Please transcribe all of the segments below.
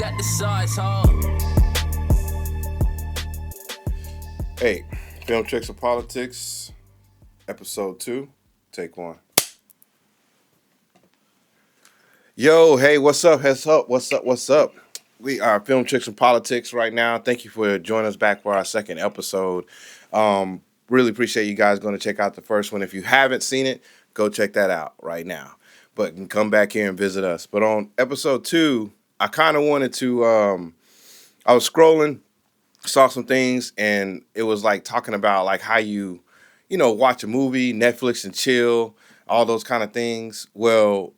got the size, huh? Hey, Film Tricks of Politics, episode 2, take 1. Yo, hey, what's up? What's up? We are Film Tricks of Politics right now. Thank you for joining us back for our second episode. Really appreciate you guys going to check out the first one. If you haven't seen it, go check that out right now. But you can come back here and visit us. But on episode 2, I kind of wanted to, I was scrolling, saw some things, and it was like talking about like how you watch a movie, Netflix and chill, all those kind of things. Well,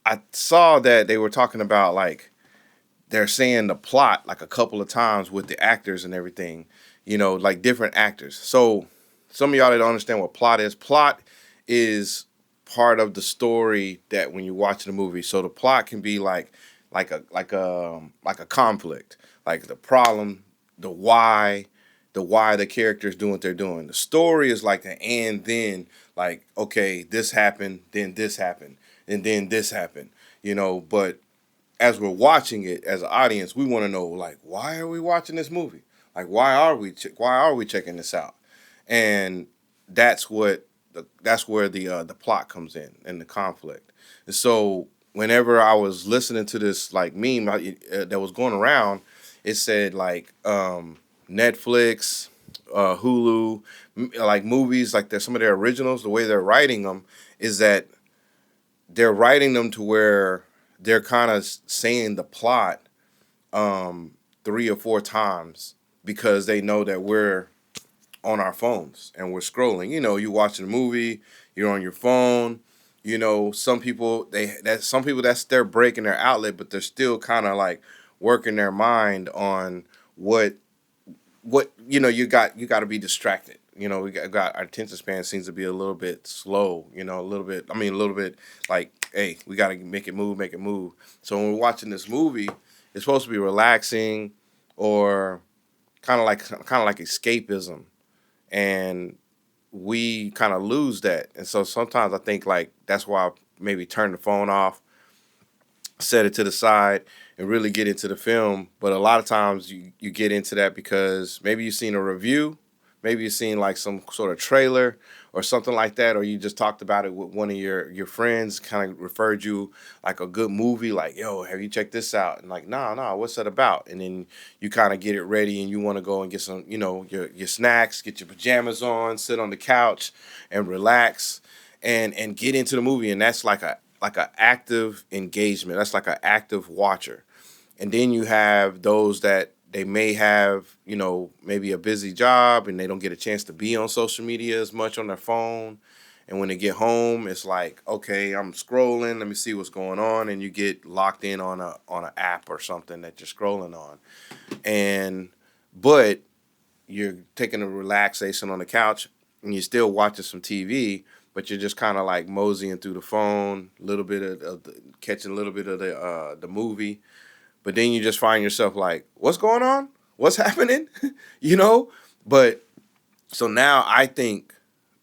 I saw that they were talking about like they're saying the plot like a couple of times with the actors and everything, like different actors. So some of y'all that don't understand what plot is part of the story that when you're watching a movie. So the plot can be like a conflict, like the problem, the why the character's doing what they're doing. The story is like the and then, like, okay, this happened, then this happened, and then this happened, but as we're watching it as an audience, we want to know, like, why are we watching this movie? Like, why are we checking this out? And that's where the plot comes in and the conflict. And so whenever I was listening to this like meme that was going around, it said like Netflix, Hulu, like movies, like there's some of their originals, the way they're writing them is that they're writing them to where they're kind of saying the plot 3 or 4 times because they know that we're on our phones and we're scrolling. You're watching a movie, you're on your phone. Some people that's their break and their outlet, but they're still kind of like working their mind on what you got to be distracted. We got our attention span seems to be a little bit slow, a little bit like, hey, we got to make it move. So when we're watching this movie, it's supposed to be relaxing or kind of like escapism. And we kind of lose that. And so sometimes I think like that's why I maybe turn the phone off, set it to the side, and really get into the film. But a lot of times you get into that because maybe you've seen a review, maybe you've seen like some sort of trailer or something like that, or you just talked about it with one of your friends, kind of referred you like a good movie, like, yo, have you checked this out? And like, nah, what's that about? And then you kind of get it ready and you want to go and get some, your snacks, get your pajamas on, sit on the couch and relax and get into the movie. And that's like a active engagement. That's like an active watcher. And then you have those that they may have, maybe a busy job and they don't get a chance to be on social media as much on their phone. And when they get home, it's like, okay, I'm scrolling. Let me see what's going on. And you get locked in on an app or something that you're scrolling on. But you're taking a relaxation on the couch and you're still watching some TV, but you're just kind of like moseying through the phone, catching a little bit of the movie. But then you just find yourself like, what's going on? What's happening? But so now I think,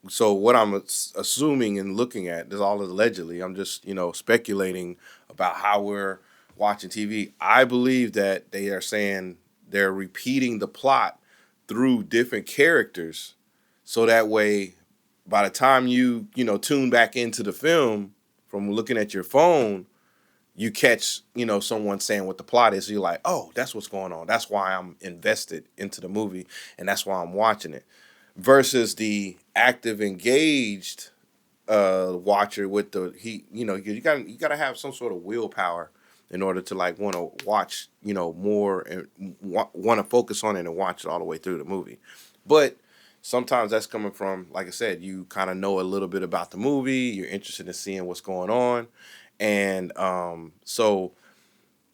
so what I'm assuming and looking at is all allegedly, I'm just, speculating about how we're watching TV. I believe that they are saying they're repeating the plot through different characters. So that way, by the time you tune back into the film from looking at your phone, you catch, someone saying what the plot is. So you're like, oh, that's what's going on. That's why I'm invested into the movie, and that's why I'm watching it. Versus the active, engaged watcher with you got to have some sort of willpower in order to like want to watch, more and want to focus on it and watch it all the way through the movie. But sometimes that's coming from, like I said, you kind of know a little bit about the movie. You're interested in seeing what's going on. And so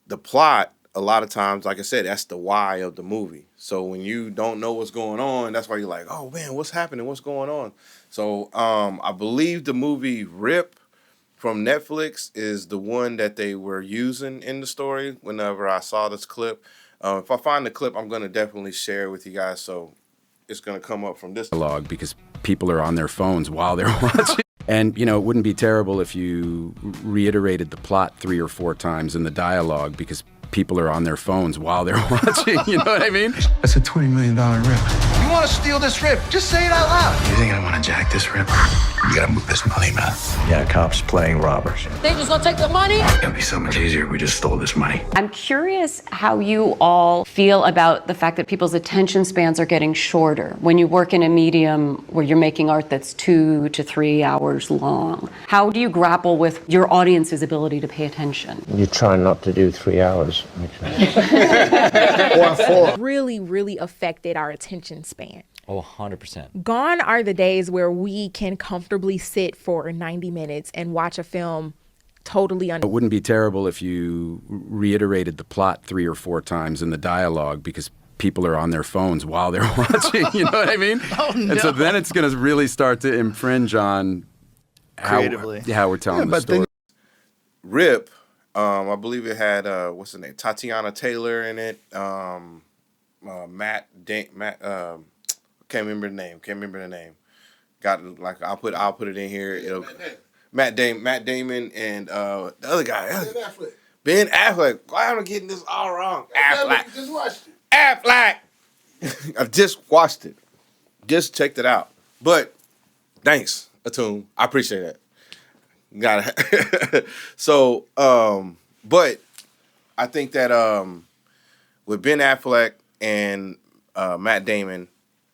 the plot, a lot of times, like I said, that's the why of the movie. So when you don't know what's going on, that's why you're like, oh, man, what's happening? What's going on? So I believe the movie Rip from Netflix is the one that they were using in the story whenever I saw this clip. If I find the clip, I'm going to definitely share it with you guys. So it's going to come up from this dialogue because people are on their phones while they're watching. And, it wouldn't be terrible if you reiterated the plot 3 or 4 times in the dialogue because people are on their phones while they're watching. You know what I mean? That's a $20 million rip. You want to steal this rip? Just say it out loud. You think I want to jack this rip? You gotta move this money, man. Yeah, cops playing robbers. They just gonna take the money? It'd be so much easier if we just stole this money. I'm curious how you all feel about the fact that people's attention spans are getting shorter. When you work in a medium where you're making art that's 2 to 3 hours long, how do you grapple with your audience's ability to pay attention? You try not to do 3 hours. Or 4. Really affected our attention span. Oh, 100%. Gone are the days where we can comfortably sit for 90 minutes and watch a film totally It wouldn't be terrible if you reiterated the plot 3 or 4 times in the dialogue because people are on their phones while they're watching. You know what I mean? Oh, no. And so then it's going to really start to infringe on Creatively. how we're telling the story. Rip, I believe it had what's the name? Tatiana Taylor in it. Matt, can't remember the name. Got like I'll put it in here. It'll Matt Damon and the other guy. Ben Affleck. Why am I getting this all wrong? Affleck. Just watched it. Affleck. I just watched it. Just checked it out. But thanks, Atum. I appreciate that. Got it. So, but I think that with Ben Affleck and Matt Damon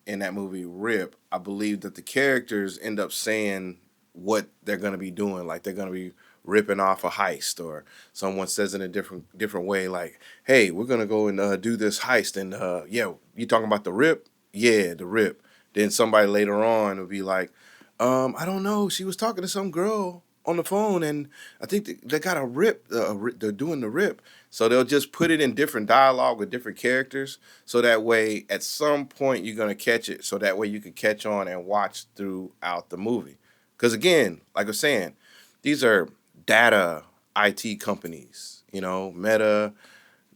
in that movie Rip, I believe that the characters end up saying what they're going to be doing. Like they're going to be ripping off a heist, or someone says in a different way, like, hey, we're going to go and do this heist. And yeah, you talking about the Rip? Yeah, the Rip. Then somebody later on will be like, I don't know. She was talking to some girl on the phone, and I think they got a rip. They're doing the Rip. So they'll just put it in different dialogue with different characters, so that way at some point you're going to catch it, so that way you can catch on and watch throughout the movie. Because again, like I was saying, these are data IT companies, you know, Meta,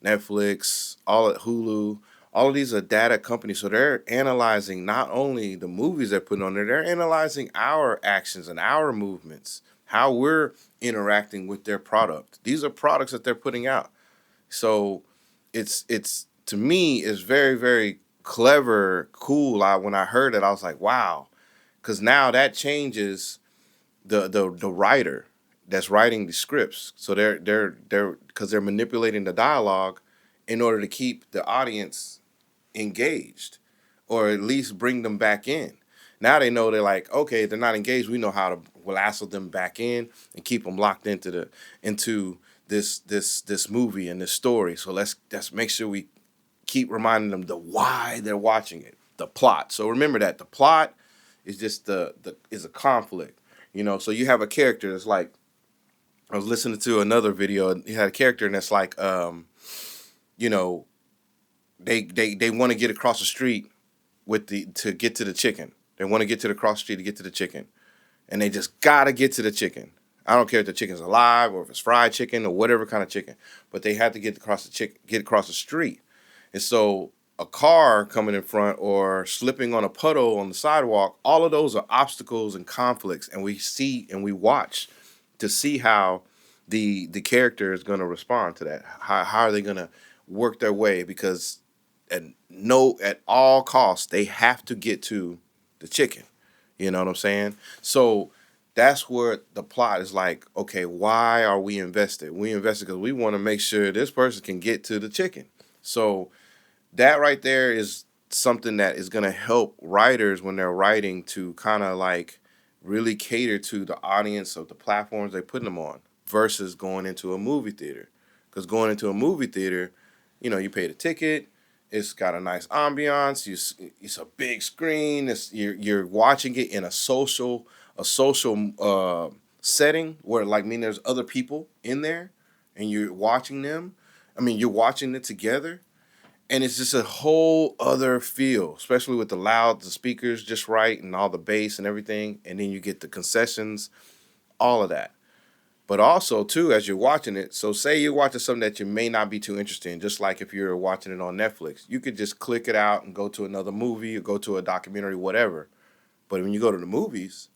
Netflix, Hulu, all of these are data companies. So they're analyzing not only the movies they're putting on there, they're analyzing our actions and our movements, how we're interacting with their product. These are products that they're putting out. So it's to me, it's very, very clever, cool. When I heard it, I was like, wow. Because now that changes the writer that's writing the scripts. So they're manipulating the dialogue in order to keep the audience engaged, or at least bring them back in. Now they know, they're like, okay, they're not engaged. We know how to lasso them back in and keep them locked into this movie and this story. So let's make sure we keep reminding them the why they're watching it, the plot. So remember that the plot is just is a conflict, you know. So you have a character that's like, I was listening to another video, and he had a character, and that's like, you know, they want to get across the street to get to the chicken. They want to get to the cross street to get to the chicken, and they just gotta get to the chicken. I don't care if the chicken's alive or if it's fried chicken or whatever kind of chicken, but they have to get across the street. And so a car coming in front or slipping on a puddle on the sidewalk, all of those are obstacles and conflicts, and we see and we watch to see how the character is going to respond to that. How are they going to work their way? Because at all costs, they have to get to the chicken. You know what I'm saying? So that's where the plot is like, okay, why are we invested? We invested because we want to make sure this person can get to the chicken. So that right there is something that is going to help writers when they're writing to kind of like really cater to the audience of the platforms they're putting them on versus going into a movie theater. Because going into a movie theater, you know, you pay the ticket. It's got a nice ambiance. It's a big screen. You're watching it in a social setting where, like, there's other people in there, and you're watching them. You're watching it together, and it's just a whole other feel, especially with the speakers just right, and all the bass and everything, and then you get the concessions, all of that. But also, too, as you're watching it, so say you're watching something that you may not be too interested in, just like if you're watching it on Netflix. You could just click it out and go to another movie or go to a documentary, whatever. But when you go to the movies,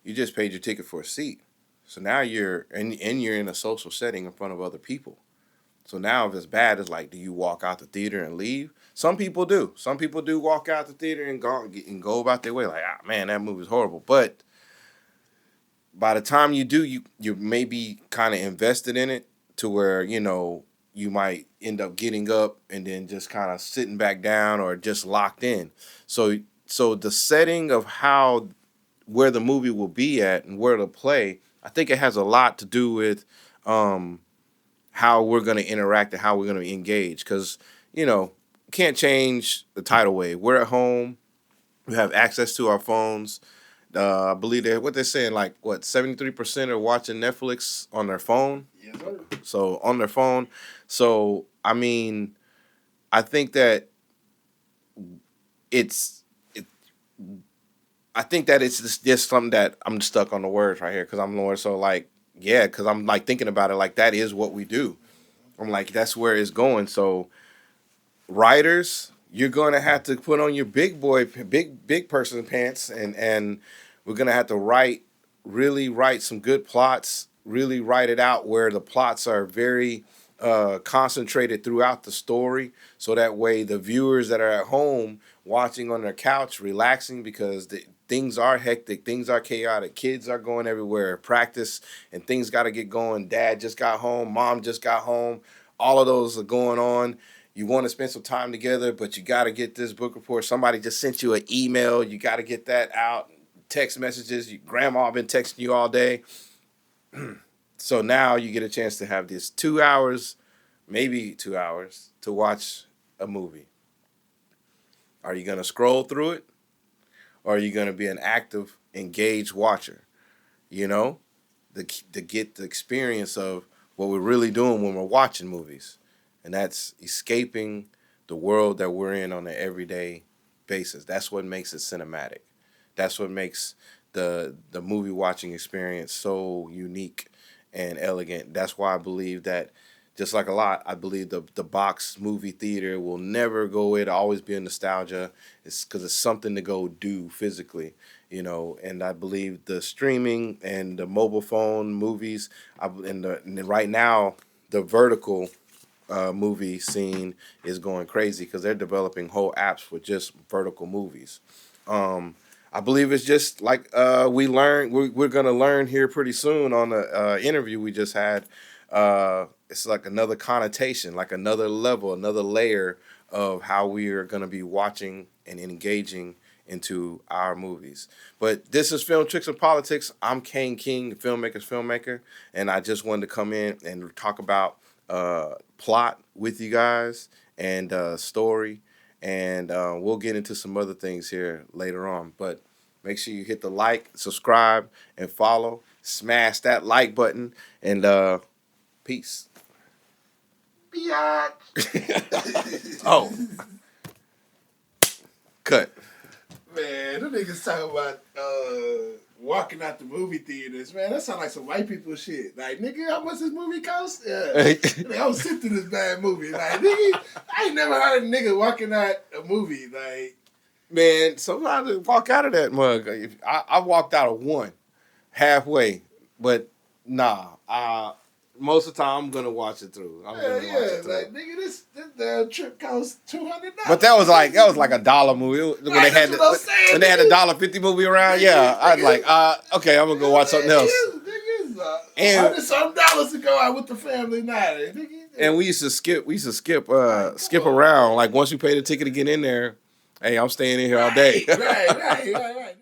you just paid your ticket for a seat. So now you're in a social setting in front of other people. So now if it's bad, it's like, do you walk out the theater and leave? Some people do. Some people do walk out the theater and go about their way like, man, that movie's horrible. But by the time you do, you may be kind of invested in it to where, you might end up getting up and then just kind of sitting back down or just locked in. So the setting of where the movie will be at and where to play, I think it has a lot to do with how we're going to interact and how we're going to engage. Because, can't change the tidal wave. We're at home. We have access to our phones. I believe what they're saying, 73% are watching Netflix on their phone. Yes, sir. So on their phone. So, I think that it's just something that I'm stuck on the words right here because I'm more so because I'm thinking about it that is what we do. I'm that's where it's going. So writers, you're going to have to put on your big person pants and we're going to have to really write some good plots, really write it out where the plots are very concentrated throughout the story. So that way the viewers that are at home watching on their couch, relaxing because things are hectic, things are chaotic, kids are going everywhere, practice, and things got to get going. Dad just got home, mom just got home. All of those are going on. You want to spend some time together, but you got to get this book report. Somebody just sent you an email. You got to get that out. Text messages. Grandma been texting you all day. So now you get a chance to have this 2 hours, maybe 2 hours, to watch a movie. Are you going to scroll through it? Or are you going to be an active, engaged watcher? To get the experience of what we're really doing when we're watching movies. And that's escaping the world that we're in on an everyday basis. That's what makes it cinematic. That's what makes the movie watching experience so unique and elegant. That's why I believe that, just like a lot, I believe the box movie theater will never go away. It'll always be a nostalgia. It's because it's something to go do physically, And I believe the streaming and the mobile phone movies, and right now the vertical movie scene is going crazy because they're developing whole apps for just vertical movies. I believe it's just like we're going to learn here pretty soon on the interview we just had. It's like another connotation, like another level, another layer of how we are going to be watching and engaging into our movies. But this is Film Tricks and Politics. I'm Kane King, the filmmaker's filmmaker, and I just wanted to come in and talk about plot with you guys and story, and we'll get into some other things here later on. But make sure you hit the like, subscribe, and follow. Smash that like button, and peace. Oh. Cut. Man, them niggas talking about walking out the movie theaters. Man, that sound like some white people shit. Like, nigga, how much this movie cost? Yeah. Like, I was sitting through this bad movie. Like, nigga, I ain't never heard a nigga walking out a movie. Like, man, sometimes I walk out of that mug. I walked out of one halfway, but nah. Most of the time, I'm gonna watch it through. Like, nigga, this trip costs $200. But that was like a dollar movie when they had the $1.50 movie around. Yeah, I was like, okay, I'm gonna go watch something else. And $100 to go out with the family night. And we used to skip around. Like once you pay the ticket to get in there, hey, I'm staying in here all day. Right.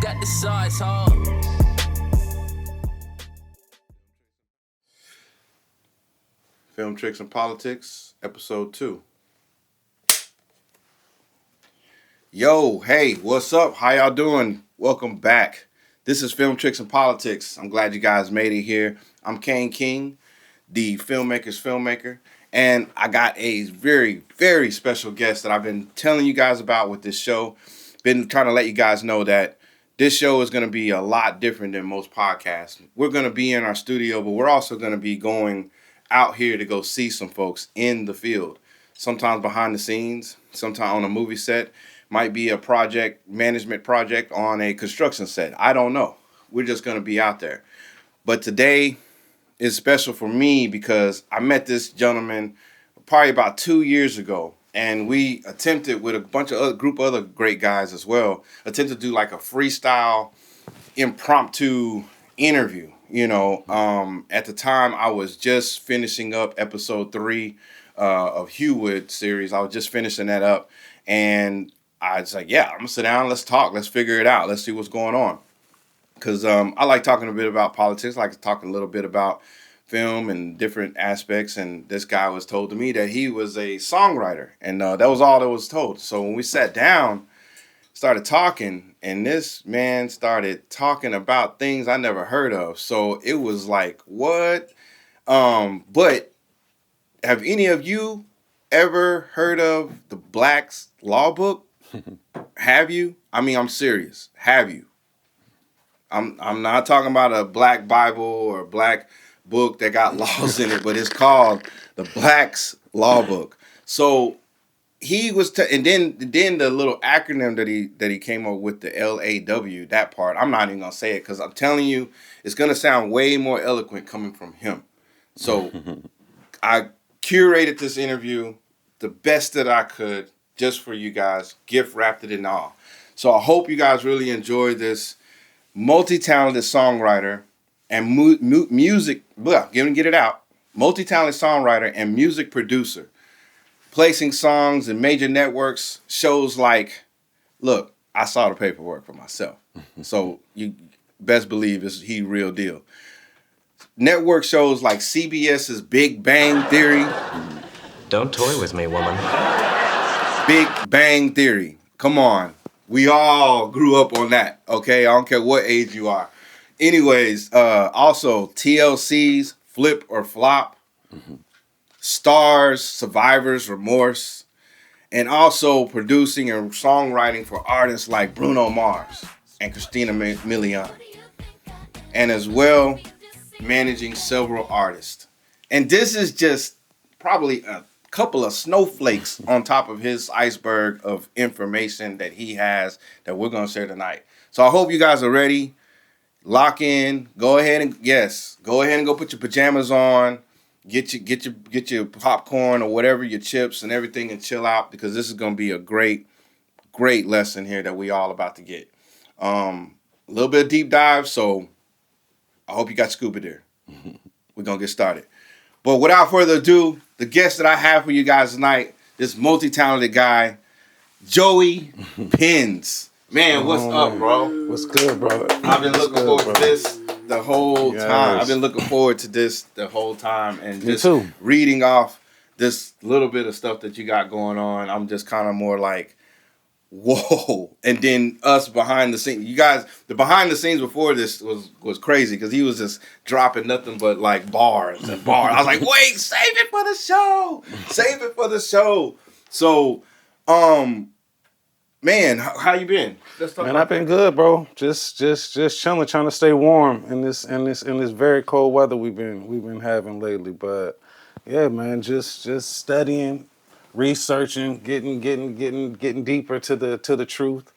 got the size, huh? Film Tricks and Politics, episode 2. Yo, hey, what's up? How y'all doing? Welcome back. This is Film Tricks and Politics. I'm glad you guys made it here. I'm Kane King, the filmmaker's filmmaker, and I got a very, very special guest that I've been telling you guys about with this show. Been trying to let you guys know that this show is going to be a lot different than most podcasts. We're going to be in our studio, but we're also going to be going out here to go see some folks in the field. Sometimes behind the scenes, sometimes on a movie set, might be a management project on a construction set. I don't know. We're just going to be out there. But today is special for me because I met this gentleman probably about 2 years ago. And we attempted with a bunch of group of other great guys as well, attempted to do like a freestyle, impromptu interview. You know, at the time I was just finishing up episode 3 of Hewwood series. I was just finishing that up, and I was like, yeah, I'm gonna sit down, let's talk, let's figure it out, let's see what's going on. Because I like talking a bit about politics, I like talking a little bit about film and different aspects. And this guy was told to me that he was a songwriter, and that was all that was told. So when we sat down, started talking, and this man started talking about things I never heard of. So it was like, what? But have any of you ever heard of the Black's Law Book? Have you? I mean, I'm serious. Have you? I'm not talking about a black Bible or a black book that got laws in it, but it's called the Black's Law Book. So he was, and then the little acronym that he came up with, the LAW, that part, I'm not even gonna say it because I'm telling you, it's gonna sound way more eloquent coming from him. So I curated this interview the best that I could just for you guys, gift wrapped it in all. So I hope you guys really enjoy this multi-talented songwriter and music, get it out, multi-talented songwriter and music producer, placing songs in major networks, shows like, look, I saw the paperwork for myself. So you best believe he real deal. Network shows like CBS's Big Bang Theory. Don't toy with me, woman. Big Bang Theory. Come on. We all grew up on that, okay? I don't care what age you are. Anyways, also TLC's Flip or Flop. Stars, Survivor's Remorse, and also producing and songwriting for artists like Bruno Mars and Christina Milian, and as well managing several artists. And this is just probably a couple of snowflakes on top of his iceberg of information that he has that we're going to share tonight. So I hope you guys are ready. Lock in. Go ahead and go put your pajamas on. Get your popcorn or whatever, your chips and everything, and chill out, because this is going to be a great lesson here that we all about to get. A little bit of deep dive, so I hope you got scuba there. We're going to get started. But without further ado, the guest that I have for you guys tonight, this multi-talented guy, Joey Pins. Man, what's up, bro? What's good, bro? I've been looking forward to this the whole time. I've been looking forward to this the whole time, and just reading off this little bit of stuff that you got going on. I'm just kind of more like, whoa. And then us behind the scenes. You guys, the behind the scenes before this was crazy, because he was just dropping nothing but like bars and bars. I was like, wait, save it for the show. Save it for the show. So, man, how you been? Man, I've been good, bro. Just chilling, trying to stay warm in this very cold weather we've been having lately. But yeah, man, just studying, researching, getting deeper to the truth,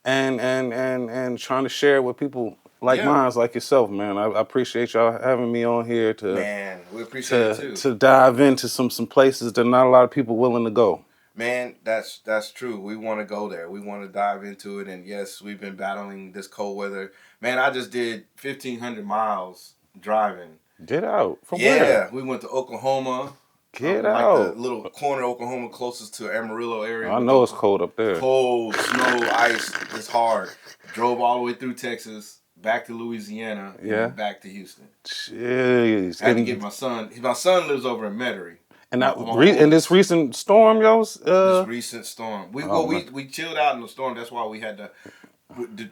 and trying to share it with people like mine, like yourself, man. I appreciate y'all having me on here to. Man, we appreciate it too. To dive into some places that not a lot of people willing to go. Man, that's true. We want to go there. We want to dive into it. And yes, we've been battling this cold weather. Man, I just did 1,500 miles driving. Get out. From where? Yeah, we went to Oklahoma. Get like out. the little corner of Oklahoma closest to Amarillo area. I know it's cold up there. Cold, snow, ice. It's hard. Drove all the way through Texas, back to Louisiana, and then back to Houston. Jeez. I had to get my son. My son lives over in Metairie. And in this recent storm, this recent storm. We chilled out in the storm. That's why we had to.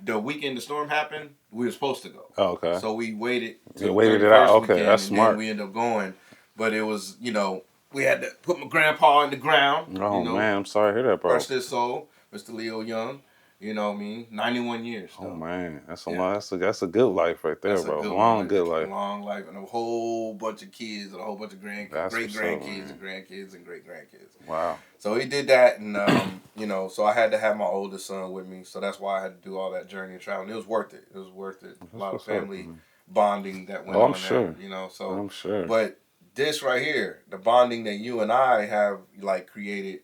The weekend the storm happened, we were supposed to go. Oh, okay. So we waited. You waited it out. Okay, that's and smart. Then we ended up going, but it was we had to put my grandpa in the ground. Oh man, I'm sorry to hear that, bro. Rest his soul, Mr. Leo Young. You know what I mean? 91 years. Though. Oh man, that's a lot. That's a good life right there, bro. Good life. Long life, and a whole bunch of kids and a whole bunch of great grandkids and grandkids and great grandkids. Wow. So he did that, and so I had to have my oldest son with me. So that's why I had to do all that journey and travel. And it was worth it. It was worth it. A lot of family bonding that went on. I'm sure. There, so I'm sure. But this right here, the bonding that you and I have created,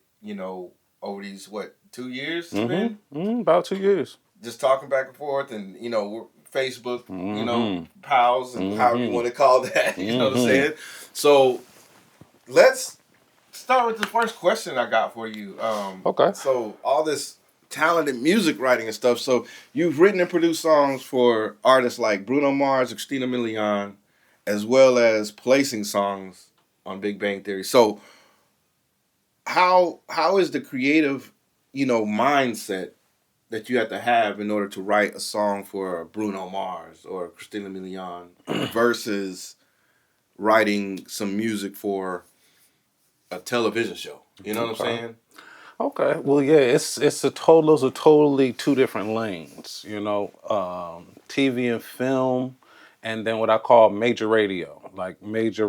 over these 2 years? About 2 years. Just talking back and forth, and we're Facebook, pals, and however you want to call that. You know what I'm saying? So let's start with the first question I got for you. Okay. So all this talented music writing and stuff. So you've written and produced songs for artists like Bruno Mars, Christina Milian, as well as placing songs on Big Bang Theory. So how is the creative, mindset that you have to have in order to write a song for Bruno Mars or Christina Milian versus writing some music for a television show? You know what I'm saying? Okay. Well, yeah, those are totally two different lanes. TV and film, and then what I call major radio, major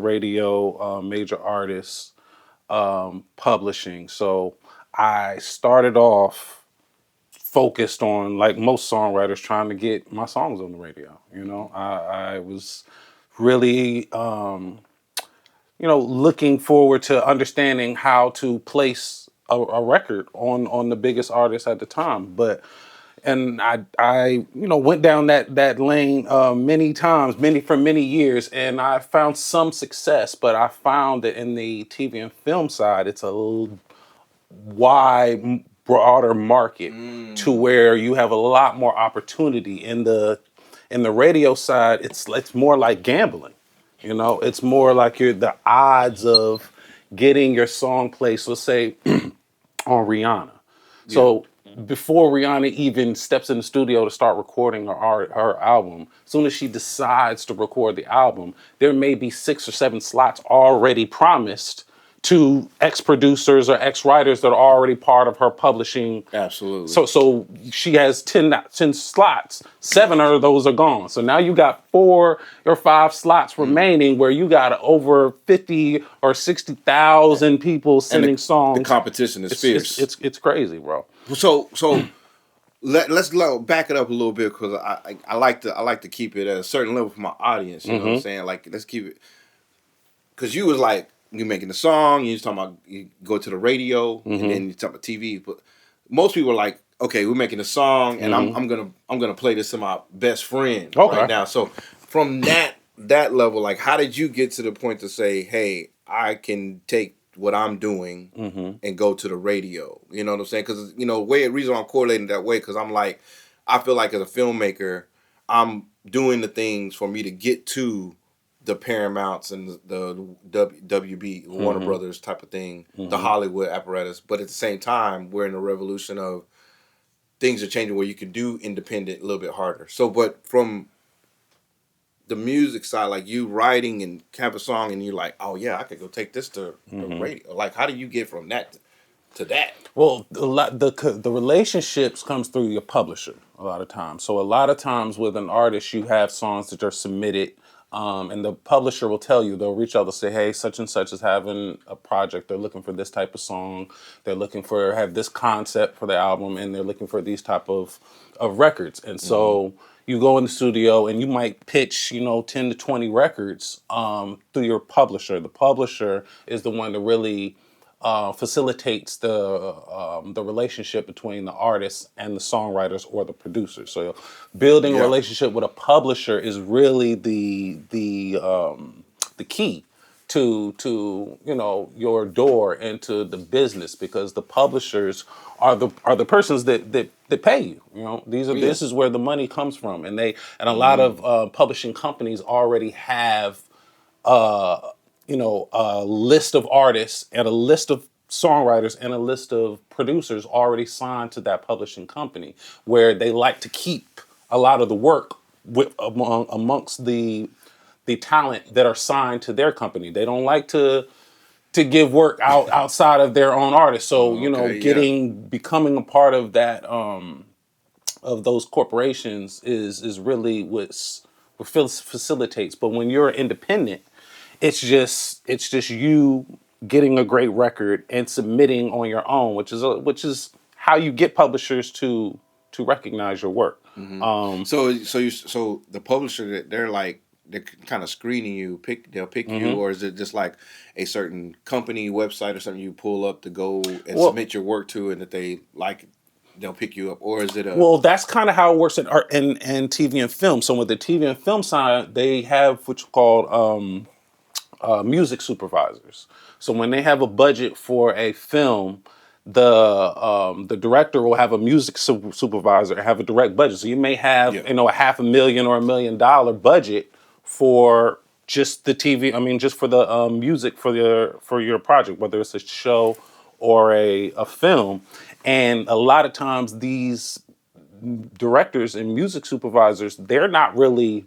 artists, publishing. So I started off focused on, like most songwriters, trying to get my songs on the radio. I was really, looking forward to understanding how to place a record on the biggest artist at the time. And I went down that lane many times, for many years, and I found some success. But I found that in the TV and film side, it's a wide, broader market to where you have a lot more opportunity. In the radio side, it's more like gambling. It's more like the odds of getting your song placed, let's say, on Rihanna. Yeah. So before Rihanna even steps in the studio to start recording her album, as soon as she decides to record the album, there may be 6 or 7 slots already promised to ex-producers or ex-writers that are already part of her publishing. Absolutely. So she has 10 slots. 7 of those are gone. So now you got 4 or 5 slots remaining where you got over 50 or 60,000 people sending songs. The competition is fierce. It's crazy, bro. So let's back it up a little bit, because I like to keep it at a certain level for my audience. You know what I'm saying? Like, let's keep it, because you was like, you're making a song, you're talking about, you go to the radio, and then you talk about TV. But most people are like, okay, we're making a song, and I'm gonna play this to my best friend right now. So from that level, like, how did you get to the point to say, hey, I can take what I'm doing and go to the radio? You know what I'm saying? Because the reason I'm correlating that way, because I'm like, I feel like as a filmmaker, I'm doing the things for me to get to the Paramounts and the WB, Warner Brothers type of thing, the Hollywood apparatus. But at the same time, we're in a revolution of things are changing where you can do independent a little bit harder. So, but from the music side, like you writing and have a song and you're like, oh yeah, I could go take this to the radio. Like, how do you get from that to that? Well, the relationships comes through your publisher a lot of times. So a lot of times with an artist, you have songs that are submitted, and the publisher will tell you, they'll reach out, they'll say, hey, such and such is having a project. They're looking for this type of song. They're looking for, have this concept for the album, and they're looking for these type of records. And so you go in the studio and you might pitch, 10 to 20 records through your publisher. The publisher is the one that really facilitates the relationship between the artists and the songwriters or the producers. So building a relationship with a publisher is really the key to your door into the business, because the publishers are the persons that pay you. This is where the money comes from, and a lot of publishing companies already have a list of artists and a list of songwriters and a list of producers already signed to that publishing company, where they like to keep a lot of the work amongst the talent that are signed to their company. They don't like to give work outside of their own artists. So becoming a part of that of those corporations is really what facilitates. But when you're independent, it's just you getting a great record and submitting on your own, which is how you get publishers to recognize your work. So the publisher, they're kind of screening you. They'll pick you, or is it just like a certain company website or something you pull up to go and submit your work to, and that they like it, they'll pick you up, or is it a? Well, that's kind of how it works in art and TV and film. So with the TV and film side, they have what's called music supervisors. So when they have a budget for a film, the director will have a music supervisor and have a direct budget. So you may have a $500,000 or $1 million budget for just the TV. I mean, just for the music for your project, whether it's a show or a film. And a lot of times these directors and music supervisors, they're not really.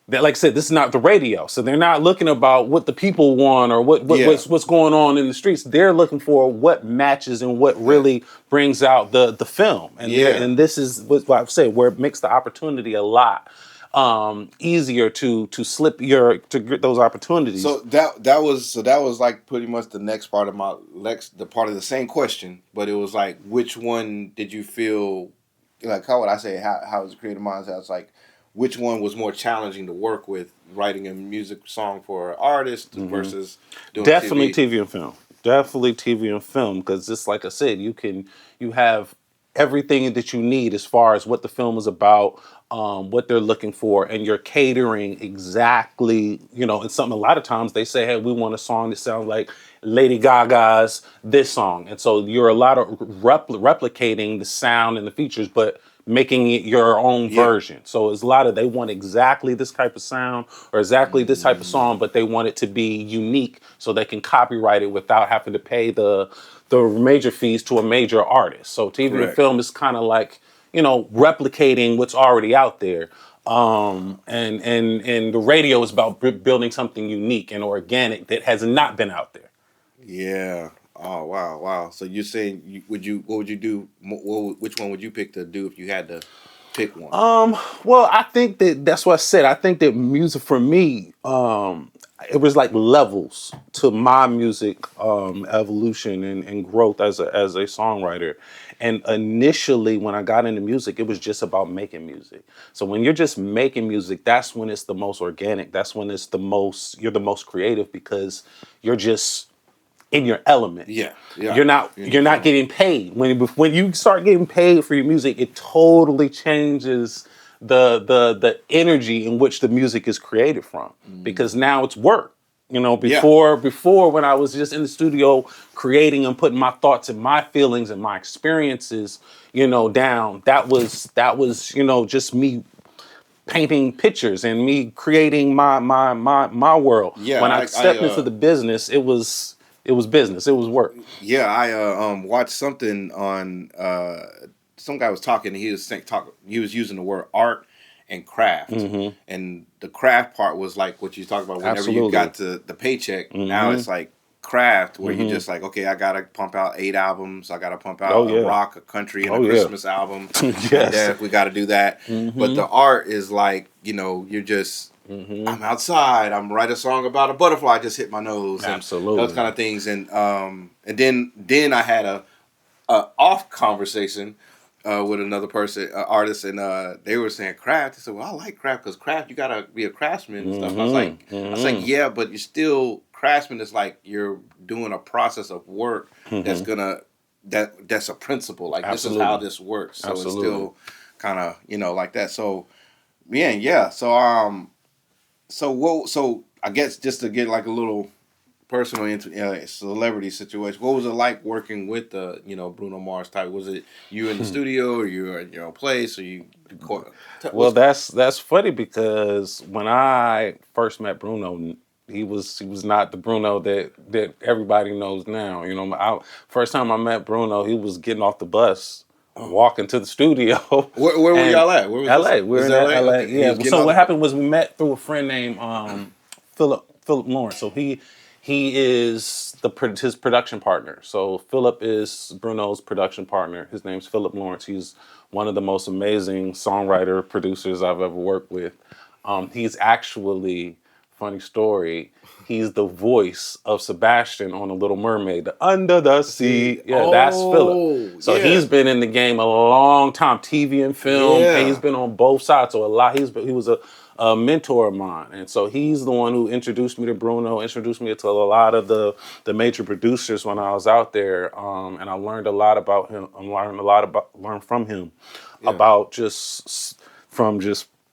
Like I said, this is not the radio, so they're not looking about what the people want or what's going on in the streets. They're looking for what matches and what really brings out the film. And this is what I've said, where it makes the opportunity a lot easier to get those opportunities. So that was like pretty much the next part of the part of the same question, but it was like, which one did you feel like? How would I say? How was the creative mindset? It's like, which one was more challenging to work with, writing a music song for an artist versus doing Definitely TV? TV and film. Definitely TV and film, because just like I said, you have everything that you need as far as what the film is about, what they're looking for, and you're catering exactly, and something a lot of times they say, hey, we want a song that sounds like Lady Gaga's this song. And so you're a lot of replicating the sound and the features, but making it your own version. So it's a lot of, they want exactly this type of sound or exactly this type of song, but they want it to be unique so they can copyright it without having to pay the major fees to a major artist. So TV and film is kind of like, replicating what's already out there. And the radio is about building something unique and organic that has not been out there. Yeah. Oh wow. So you're saying, what would you do? Which one would you pick to do if you had to pick one? Well, I think that's what I said. I think that music for me, it was like levels to my music evolution and growth as a songwriter. And initially, when I got into music, it was just about making music. So when you're just making music, that's when it's the most organic. That's when you're the most creative, because you're just in your element. Yeah. You're not getting paid. When you start getting paid for your music, it totally changes the energy in which the music is created from, because now it's work. Before when I was just in the studio creating and putting my thoughts and my feelings and my experiences, down, that was just me painting pictures and me creating my world. Yeah. When I stepped into the business, it was business. It was work. Yeah, I watched something on some guy was talking. He was using the word art and craft, and the craft part was like what you talked about. Whenever you got to the paycheck, now it's like craft, where you just like, okay, I gotta pump out 8 albums. I gotta pump out a rock, a country, and a Christmas album. Yes, we got to do that. But the art is like, you're just. I'm outside. I'm write a song about a butterfly I just hit my nose. Absolutely, those kind of things. And then I had a off conversation with another person, artist, and they were saying craft. I said, well, I like craft, because craft, you gotta be a craftsman and stuff. And I was like, yeah, but you're still craftsman. Is like you're doing a process of work that's that's a principle. Like this is how this works. So it's still kind of like that. So yeah. So I guess just to get like a little personal celebrity situation. What was it like working with the Bruno Mars type? Was it you in the studio, or you were at your own place, or you? Well, that's funny because when I first met Bruno, he was not the Bruno that everybody knows now. First time I met Bruno, he was getting off the bus, walking to the studio. Where were y'all at? Where was LA. This? We were in LA. LA. Okay. Yeah. So what happened was we met through a friend named Philip Lawrence. So he is his production partner. So Philip is Bruno's production partner. His name's Philip Lawrence. He's one of the most amazing songwriter producers I've ever worked with. He's actually, funny story, he's the voice of Sebastian on The Little Mermaid, the Under the Sea. Yeah, that's Philip. So he's been in the game a long time, TV and film. Yeah. And he's been on both sides. So he was a mentor of mine. And so he's the one who introduced me to Bruno, introduced me to a lot of the major producers when I was out there. And I learned a lot about him. I learned from him about just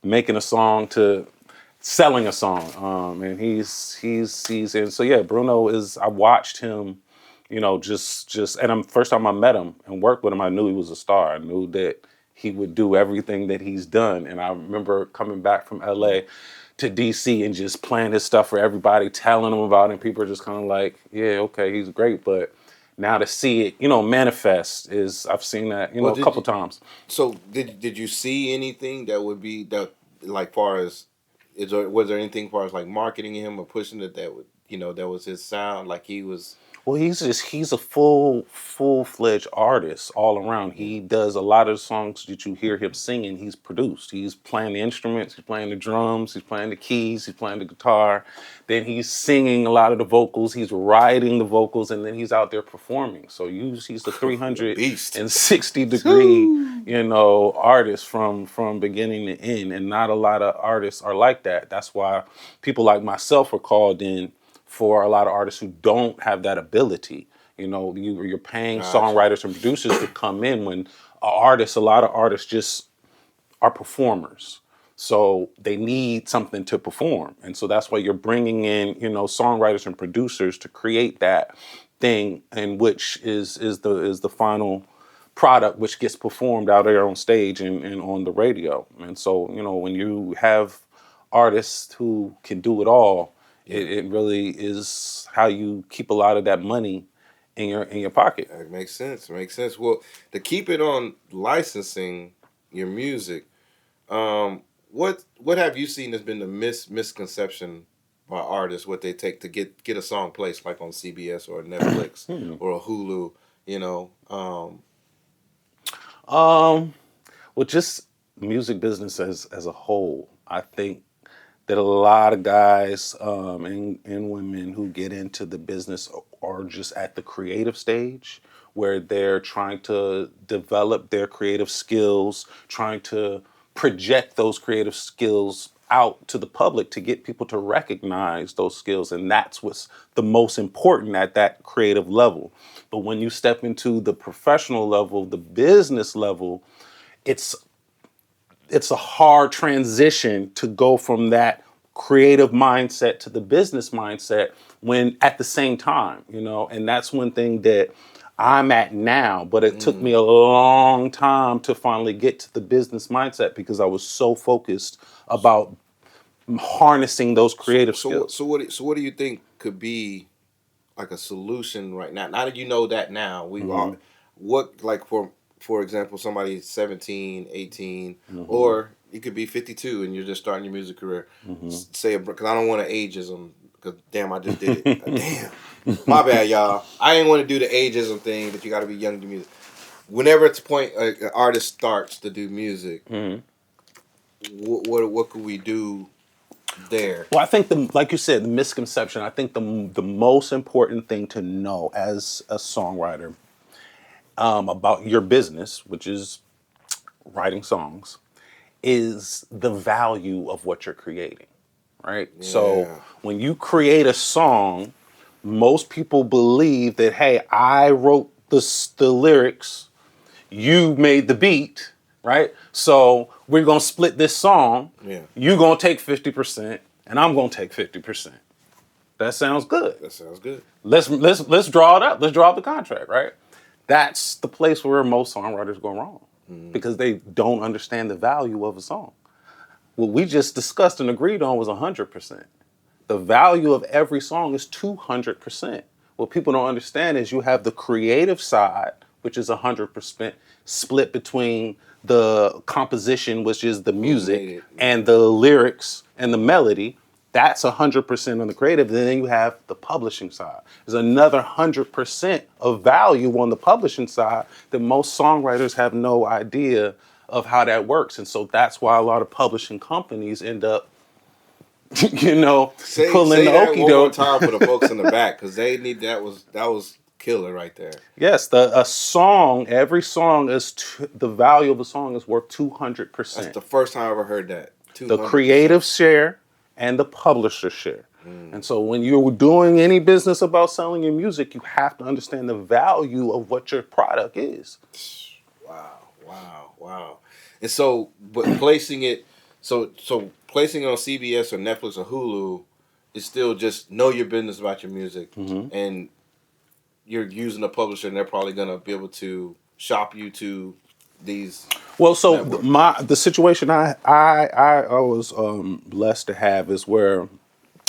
making a song to selling a song. And he's and so yeah, Bruno is, I watched him, and first time I met him and worked with him, I knew he was a star. I knew that he would do everything that he's done. And I remember coming back from LA to DC and just playing his stuff for everybody, telling them about it. And people are just kind of like, yeah, okay, he's great. But now to see it, manifest I've seen that, a couple times. So did you see anything that would be that, like, far as, was there anything far as like marketing him or pushing it that would, that was his sound, like he was? Well, he's a full-fledged artist all around. He does a lot of the songs that you hear him singing. He's produced. He's playing the instruments. He's playing the drums. He's playing the keys. He's playing the guitar. Then he's singing a lot of the vocals. He's writing the vocals, and then he's out there performing. So he's the 360-degree, artist from beginning to end. And not a lot of artists are like that. That's why people like myself are called in for a lot of artists who don't have that ability. You're paying songwriters and producers to come in when a lot of artists just are performers. So they need something to perform. And so that's why you're bringing in, songwriters and producers to create that thing, and which is the final product, which gets performed out there on stage and on the radio. And so, when you have artists who can do it all, it really is how you keep a lot of that money in your pocket. That makes sense. Well, to keep it on licensing your music, what have you seen has been the misconception by artists, what they take to get a song placed, like on CBS or Netflix or a Hulu, Well, just music business as a whole, I think that a lot of guys and women who get into the business are just at the creative stage, where they're trying to develop their creative skills, trying to project those creative skills out to the public to get people to recognize those skills. And that's what's the most important at that creative level. But when you step into the professional level, the business level, it's a hard transition to go from that creative mindset to the business mindset when at the same time, and that's one thing that I'm at now, but it took me a long time to finally get to the business mindset because I was so focused about harnessing those creative skills. So what do you think could be like a solution right now? Now that you know that now, what, like, for example, somebody 17, 18, or you could be 52 and you're just starting your music career. Say, because I don't want to ageism, because damn, I just did it. Damn. My bad, y'all. I ain't want to do the ageism thing that you got to be young to music. Whenever it's a point an artist starts to do music, what could we do there? Well, I think like you said, the misconception, I think the most important thing to know as a songwriter about your business, which is writing songs, is the value of what you're creating, right? Yeah. So when you create a song, most people believe that, hey, I wrote the lyrics, you made the beat, right? So we're going to split this song. Yeah. You're going to take 50% and I'm going to take 50%. That sounds good. That sounds good. Let's draw it up. Let's draw up the contract, right? That's the place where most songwriters go wrong because they don't understand the value of a song. What we just discussed and agreed on was 100%. The value of every song is 200%. What people don't understand is you have the creative side, which is 100% split between the composition, which is the music, and the lyrics and the melody. That's 100% on the creative. And then you have the publishing side. There's another 100% of value on the publishing side that most songwriters have no idea of how that works. And so that's why a lot of publishing companies end up pulling the that okie one more doke. time for the folks in the back, because they need that was killer right there. Yes, every song is the value of a song is worth 200%. That's the first time I ever heard that. 200%. The creative share and the publisher share. And so when you're doing any business about selling your music, you have to understand the value of what your product is. Wow. And so, but placing it on CBS or Netflix or Hulu is still just know your business about your music, and you're using a publisher, and they're probably gonna be able to shop you to these. Well, so the situation I was blessed to have is where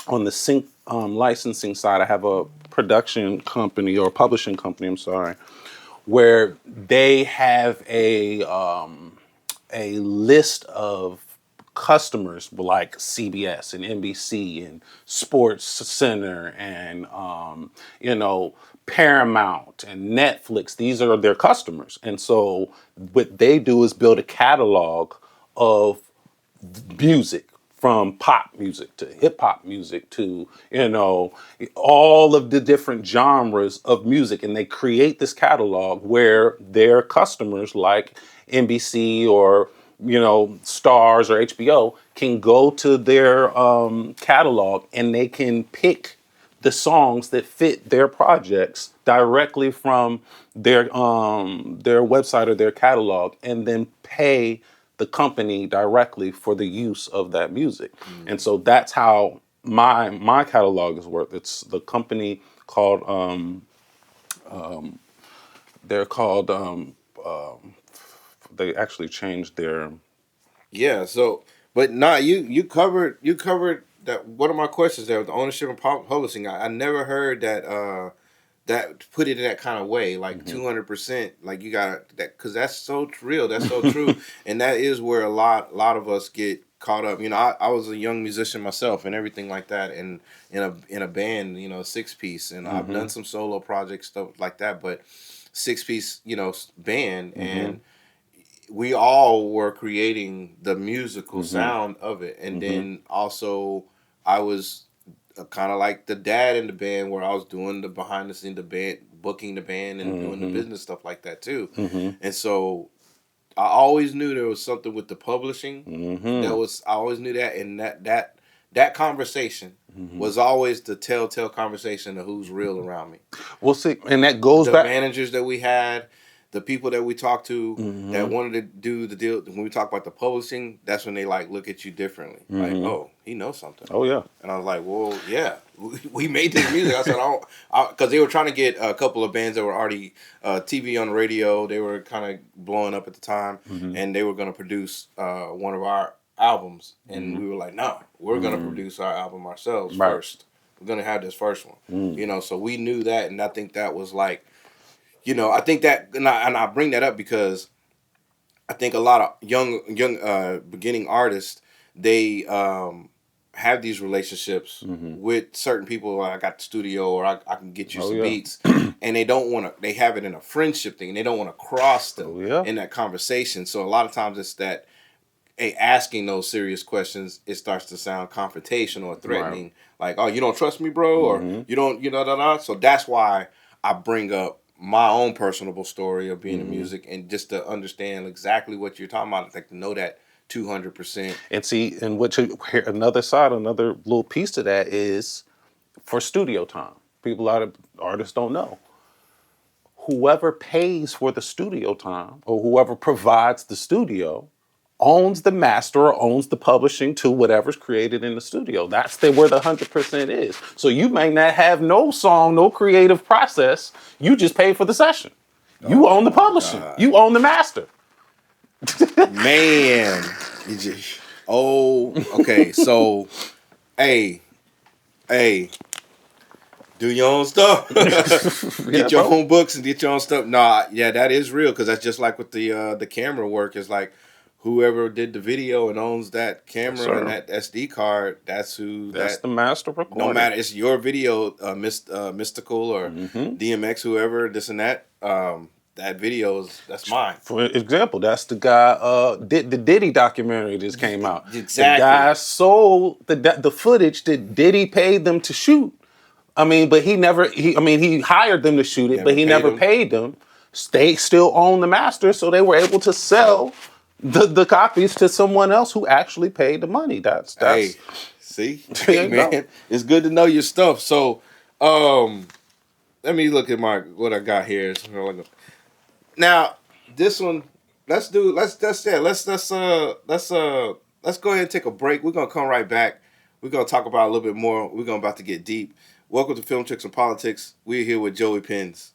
on the sync licensing side, I have a production company or a publishing company. I'm sorry, where they have a list of customers like CBS and NBC and Sports Center and Paramount and Netflix. These are their customers. And so what they do is build a catalog of music, from pop music to hip hop music to, all of the different genres of music. And they create this catalog where their customers like NBC or, Stars or HBO can go to their catalog and they can pick the songs that fit their projects directly from their website or their catalog, and then pay the company directly for the use of that music. And so that's how my catalog is worth. It's the company called they actually changed their. Yeah. So, but you covered that. One of my questions there, the ownership and publishing. I never heard that put it in that kind of way, like 200%. Like you got that, because that's so real. That's so true, and that is where a lot of us get caught up. I was a young musician myself and everything like that, and in a band, 6-piece, and I've done some solo projects, stuff like that, but 6-piece, band, and we all were creating the musical sound of it, and then also I was kind of like the dad in the band, where I was doing the behind the scene, the band, booking the band, and doing the business stuff like that too. And so I always knew there was something with the publishing. I always knew that, and that conversation was always the telltale conversation of who's real around me. Well, see, and that goes back. The managers that we had, the people that we talked to that wanted to do the deal. When we talk about the publishing, that's when they look at you differently. Like, oh, he knows something. Oh yeah. And I was like, well, yeah, we made this music. I said, because they were trying to get a couple of bands that were already TV on the radio. They were kind of blowing up at the time, and they were going to produce one of our albums. And we were like, no, we're going to produce our album ourselves first. We're going to have this first one. So we knew that, and I think that was like, I think that, and I bring that up because I think a lot of young beginning artists, they have these relationships with certain people. I got the studio, or I can get you some beats, and they don't want to. They have it in a friendship thing, and they don't want to cross them in that conversation. So a lot of times it's that, asking those serious questions, it starts to sound confrontational or threatening, like, oh, you don't trust me, bro, or you don't, So that's why I bring up my own personable story of being in music, and just to understand exactly what you're talking about, like to know that 200%. And see, and another little piece to that is for studio time. Artists don't know. Whoever pays for the studio time, or whoever provides the studio, owns the master or owns the publishing to whatever's created in the studio. That's where the 100% is. So you may not have no song, no creative process. You just pay for the session. You own the publishing. God. You own the master. Man, you just, okay. So, hey, do your own stuff. Get your own books and get your own stuff. Nah, yeah, that is real because that's just like with the camera work. It's like whoever did the video and owns that camera and that SD card, that's That's the master recorder. No matter, it's your video, Mystical or DMX, whoever, this and that. That that's mine. For example, that's the guy. The Diddy documentary just came out. Exactly. The guy sold the footage that Diddy paid them to shoot. I mean, but he hired them to shoot it, but he never paid them. They still own the master, so they were able to sell the copies to someone else who actually paid the money. That's hey, see, hey, man, it's good to know your stuff. So, let me look at what I got here. Now, this one, let's go ahead and take a break. We're gonna come right back. We're gonna talk about a little bit more. We're about to get deep. Welcome to Film Chicks and Politics. We're here with Joey Pins.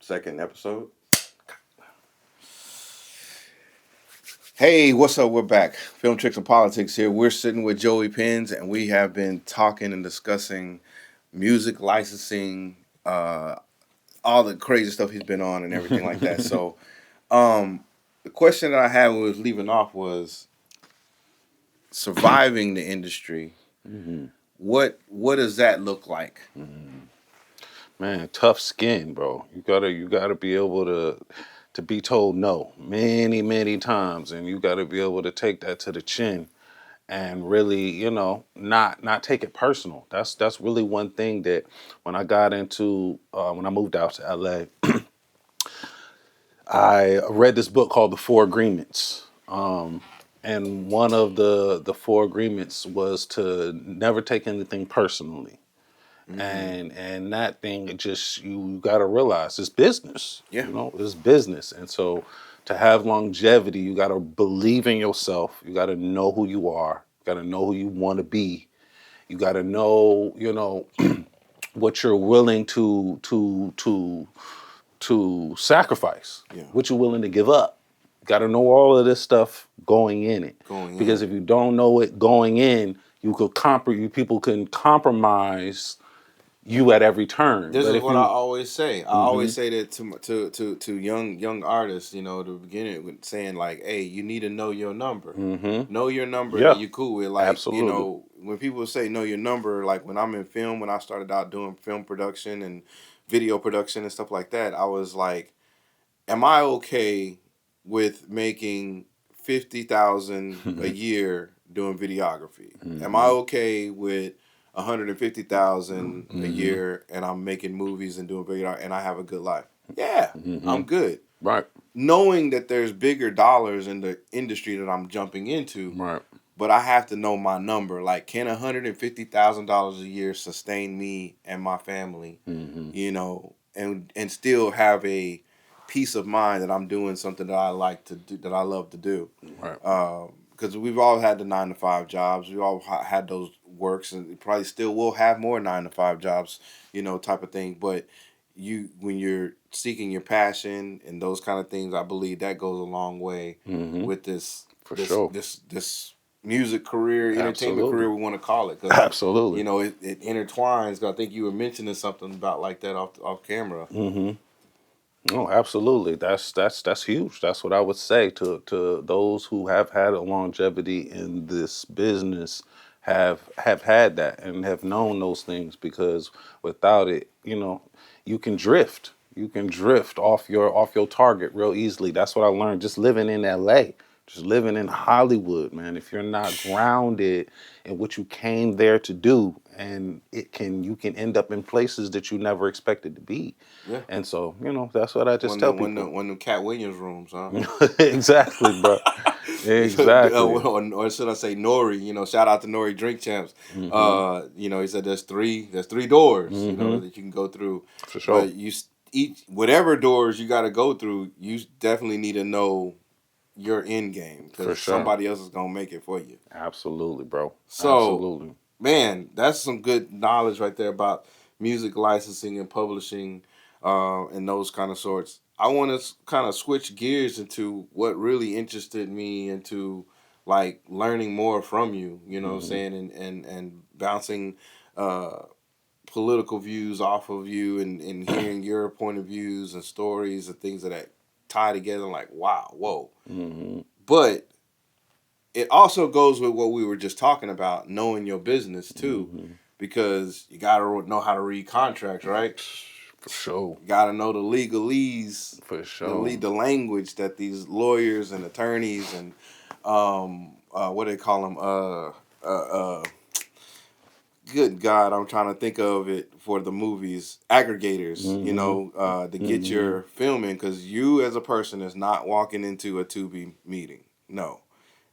Second episode. Hey, what's up? We're back. Film Tricks and Politics here. We're sitting with Joey Pins, and we have been talking and discussing music licensing, all the crazy stuff he's been on and everything like that. So, the question that I had when we was leaving off was surviving the industry. What does that look like? Man, tough skin, bro. You gotta be able to be told no many times, and you gotta be able to take that to the chin and really, not take it personal. That's really one thing that when I got into when I moved out to LA, I read this book called The Four Agreements. And one of the four agreements was to never take anything personally. And that thing, you got to realize it's business. Yeah. It's business. And so to have longevity, you got to believe in yourself. You got to know who you are. You got to know who you want to be. You got to know, what you're willing to sacrifice. Yeah. What you're willing to give up. You got to know all of this stuff going in it. Because if you don't know it going in, people can compromise you at every turn. This is what I always say. I always say that to young artists, the beginning, with saying like, hey, you need to know your number. Know your number that you cool with. Like, absolutely. When people say know your number, like when I'm in film, when I started out doing film production and video production and stuff like that, I was like, am I okay with making $50,000 a year doing videography? Am I okay with $150,000 a year and I'm making movies and doing video and I have a good life? Yeah, I'm good. Right. Knowing that there's bigger dollars in the industry that I'm jumping into. Right. But I have to know my number. Like, can $150,000 a year sustain me and my family? And still have a peace of mind that I'm doing something that I like to do, that I love to do. Right. Because we've all had the 9-to-5 jobs. We all had those works, and probably still will have more 9-to-5 jobs, type of thing. But when you're seeking your passion and those kind of things, I believe that goes a long way with this music career, entertainment career, we want to call it. Absolutely. It intertwines. I think you were mentioning something about like that off camera. Oh, absolutely. That's huge. That's what I would say to those who have had a longevity in this business, have had that and have known those things, because without it, you can drift. You can drift off your target real easily. That's what I learned just living in LA, just living in Hollywood, man. If you're not grounded in what you came there to do, and you can end up in places that you never expected to be. Yeah. And so, that's what I just tell people. One of them Cat Williams rooms, huh? Exactly, bro. Exactly. Or should I say Nori? Shout out to Nori Drink Champs. He said there's three doors, that you can go through. For sure. But each whatever doors you got to go through, you definitely need to know your end game, For because sure. somebody else is gonna make it for you. Absolutely, bro. So, absolutely. Man, that's some good knowledge right there about music licensing and publishing, and those kind of sorts. I want to kind of switch gears into what really interested me into like learning more from you. You know what I'm saying, and bouncing political views off of you, and hearing your point of views and stories and things that tie together. Like, wow, whoa. But it also goes with what we were just talking about, knowing your business too, because you gotta know how to read contracts, right? For sure. You gotta know the legalese, For sure. the language that these lawyers and attorneys and what do they call them? Good God, I'm trying to think of it for the movies. Aggregators, to get your film in, because you as a person is not walking into a Tubi meeting, no,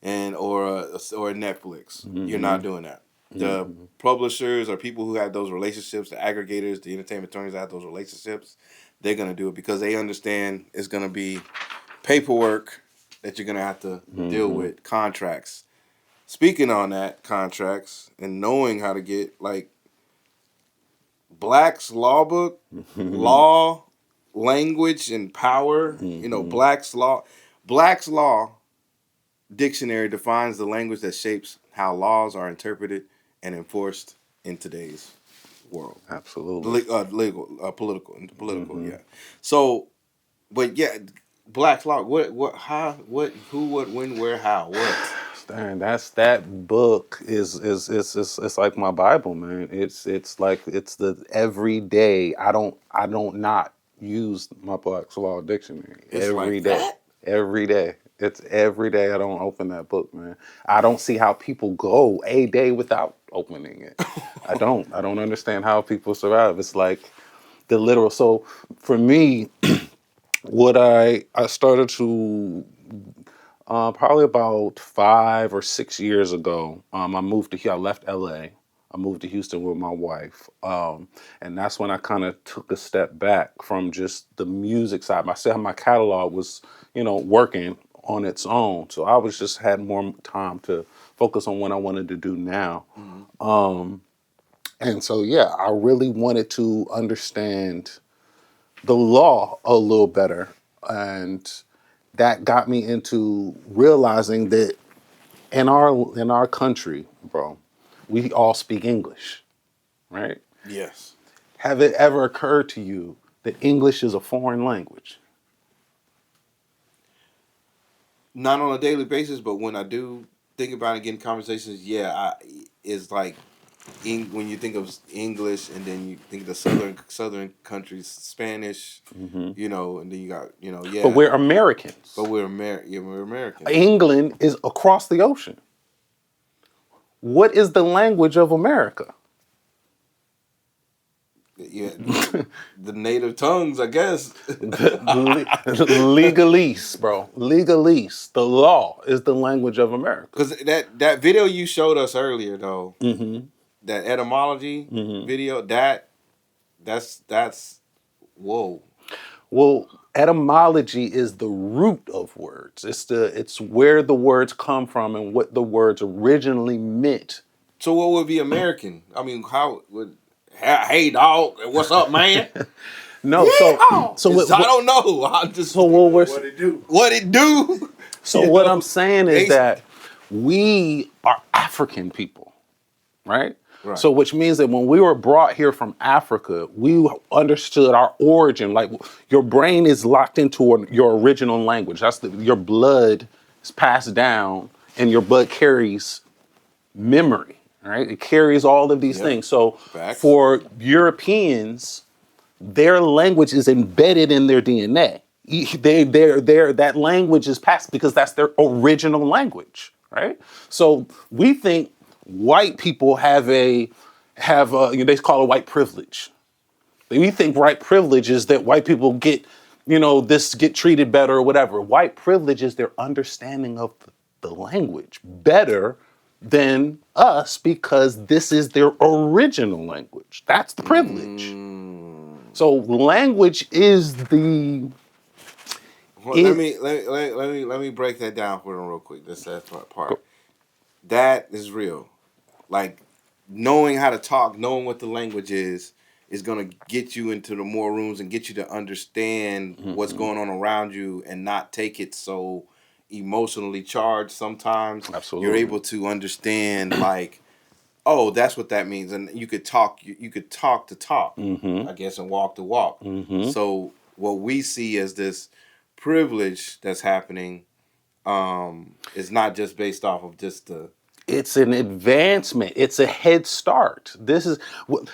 or a Netflix. You're not doing that. The publishers or people who have those relationships, the aggregators, the entertainment attorneys that have those relationships, they're gonna do it because they understand it's gonna be paperwork that you're gonna have to deal with, contracts. Speaking on that, contracts and knowing how to get like Black's Law Book, law, language, and power. Black's Law Dictionary defines the language that shapes how laws are interpreted and enforced in today's world. Absolutely. Political, yeah. So, but yeah, Black's Law. What, how, what, who, what, when, where, how, what. Darn, that book is it's like my Bible, man. It's like it's the everyday. I don't not use my Black's Law Dictionary every day. Every day. It's every day I don't open that book, man. I don't see how people go a day without opening it. I don't understand how people survive. It's like the literal. So for me, what I started to probably about 5 or 6 years ago, I left LA. I moved to Houston with my wife. And that's when I kind of took a step back from just the music side. My catalog was, working on its own. So I had more time to focus on what I wanted to do now. And so, yeah, I really wanted to understand the law a little better. And that got me into realizing that in our country, bro, we all speak English, right? Yes. Have it ever occurred to you that English is a foreign language? Not on a daily basis, but when I do think about it, getting conversations, it's like when you think of English and then you think of the southern countries, Spanish, and then you got, But we're Americans. But we're Americans. England is across the ocean. What is the language of America? Yeah, the native tongues, I guess. Legalese, bro. Legalese. The law is the language of America. Because that video you showed us earlier, though, that etymology video, that's whoa. Well, etymology is the root of words. It's where the words come from and what the words originally meant. So what would be American? I mean, how would... Hey dog, what's up, man? No, so I don't know. I'm just what it do? What it do? So what I'm saying is that we are African people, right? Right. So which means that when we were brought here from Africa, we understood our origin. Like your brain is locked into your original language. Your blood is passed down and your blood carries memory, right? It carries all of these things. So for Europeans, their language is embedded in their DNA. That language is passed because that's their original language, right? So we think white people have they call it white privilege. We think white privilege is that white people get treated better or whatever. White privilege is their understanding of the language better than us because this is their original language. That's the privilege. So language is the. Well, let me break that down for them real quick. That's that part. That is real. Like knowing how to talk, knowing what the language is gonna get you into the more rooms and get you to understand what's going on around you and not take it so emotionally charged. Sometimes you're able to understand like, oh, that's what that means, and you could talk. You could talk to talk, I guess, and walk to walk. So what we see as this privilege that's happening is not just based off of just the. It's an advancement. It's a head start. This is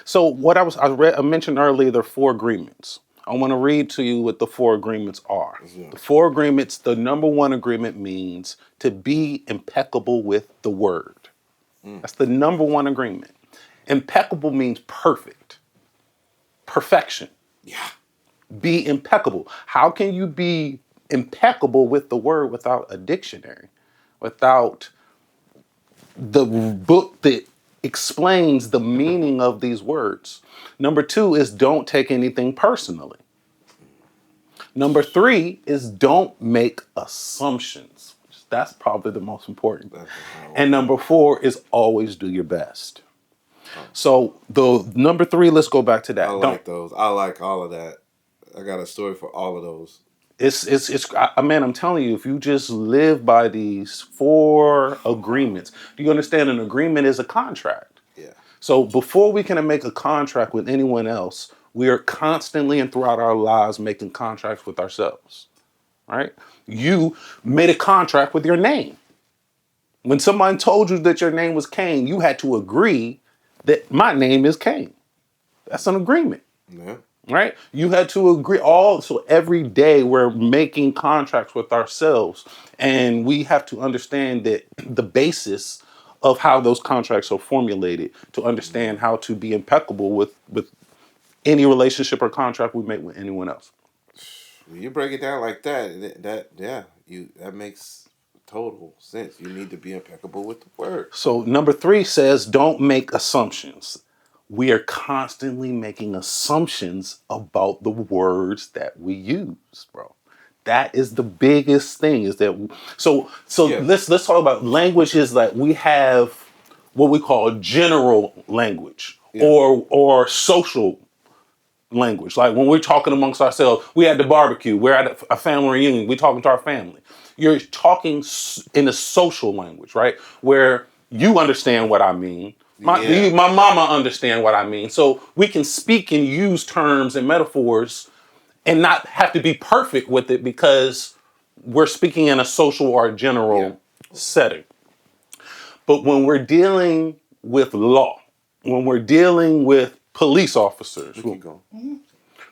so. What I mentioned earlier. There are 4 agreements. I want to read to you what the 4 agreements are. The 4 agreements. The number 1 agreement means to be impeccable with the word. That's the number 1 agreement. Impeccable means perfect. Perfection. Yeah. Be impeccable. How can you be impeccable with the word without a dictionary? Without the book that explains the meaning of these words. Number 2 is don't take anything personally. Number 3 is don't make assumptions. That's probably the most important. And number 4 is always do your best. So the number 3, let's go back to that. I like those. I like all of that. I got a story for all of those. Man, I'm telling you, if you just live by these 4 agreements, do you understand an agreement is a contract? Yeah. So before we can make a contract with anyone else, we are constantly and throughout our lives making contracts with ourselves, right? You made a contract with your name. When someone told you that your name was Kane, you had to agree that my name is Kane. That's an agreement. Yeah. Right? You had to agree. So every day we're making contracts with ourselves, and we have to understand that the basis of how those contracts are formulated to understand how to be impeccable with any relationship or contract we make with anyone else. When you break it down like that, that makes total sense. You need to be impeccable with the word. So number 3 says don't make assumptions. We are constantly making assumptions about the words that we use, bro. That is the biggest thing. Is that let's talk about language. Is that we have what we call general language or social language. Like when we're talking amongst ourselves, we at the barbecue, we're at a family reunion, we're talking to our family. You're talking in a social language, right? Where you understand what I mean. My mama understand what I mean. So we can speak and use terms and metaphors and not have to be perfect with it because we're speaking in a social or a general setting. But when we're dealing with law, when we're dealing with police officers,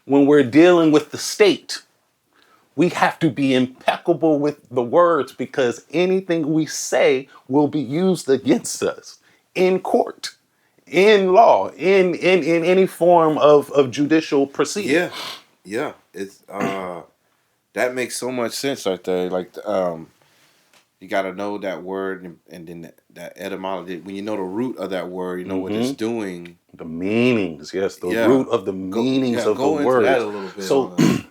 when we're dealing with the state, we have to be impeccable with the words because anything we say will be used against us in court, in law, in any form of judicial proceeding. Yeah. It's that makes so much sense right there. Like you got to know that word and then that etymology. When you know the root of that word, you know what it's doing. The meanings, yes, the root of the meanings of the word. That a little bit.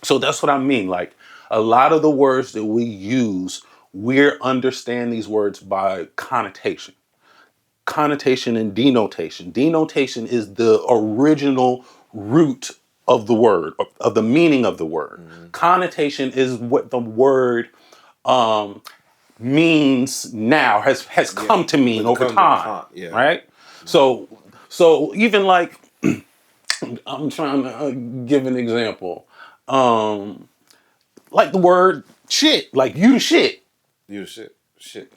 So that's what I mean. Like a lot of the words that we use, we're understand these words by connotation. Connotation and denotation. Denotation is the original root of the word, of the meaning of the word. Connotation is what the word means now, has come to mean over time, right? So even like, I'm trying to give an example. Like the word shit, like you the shit. You shit.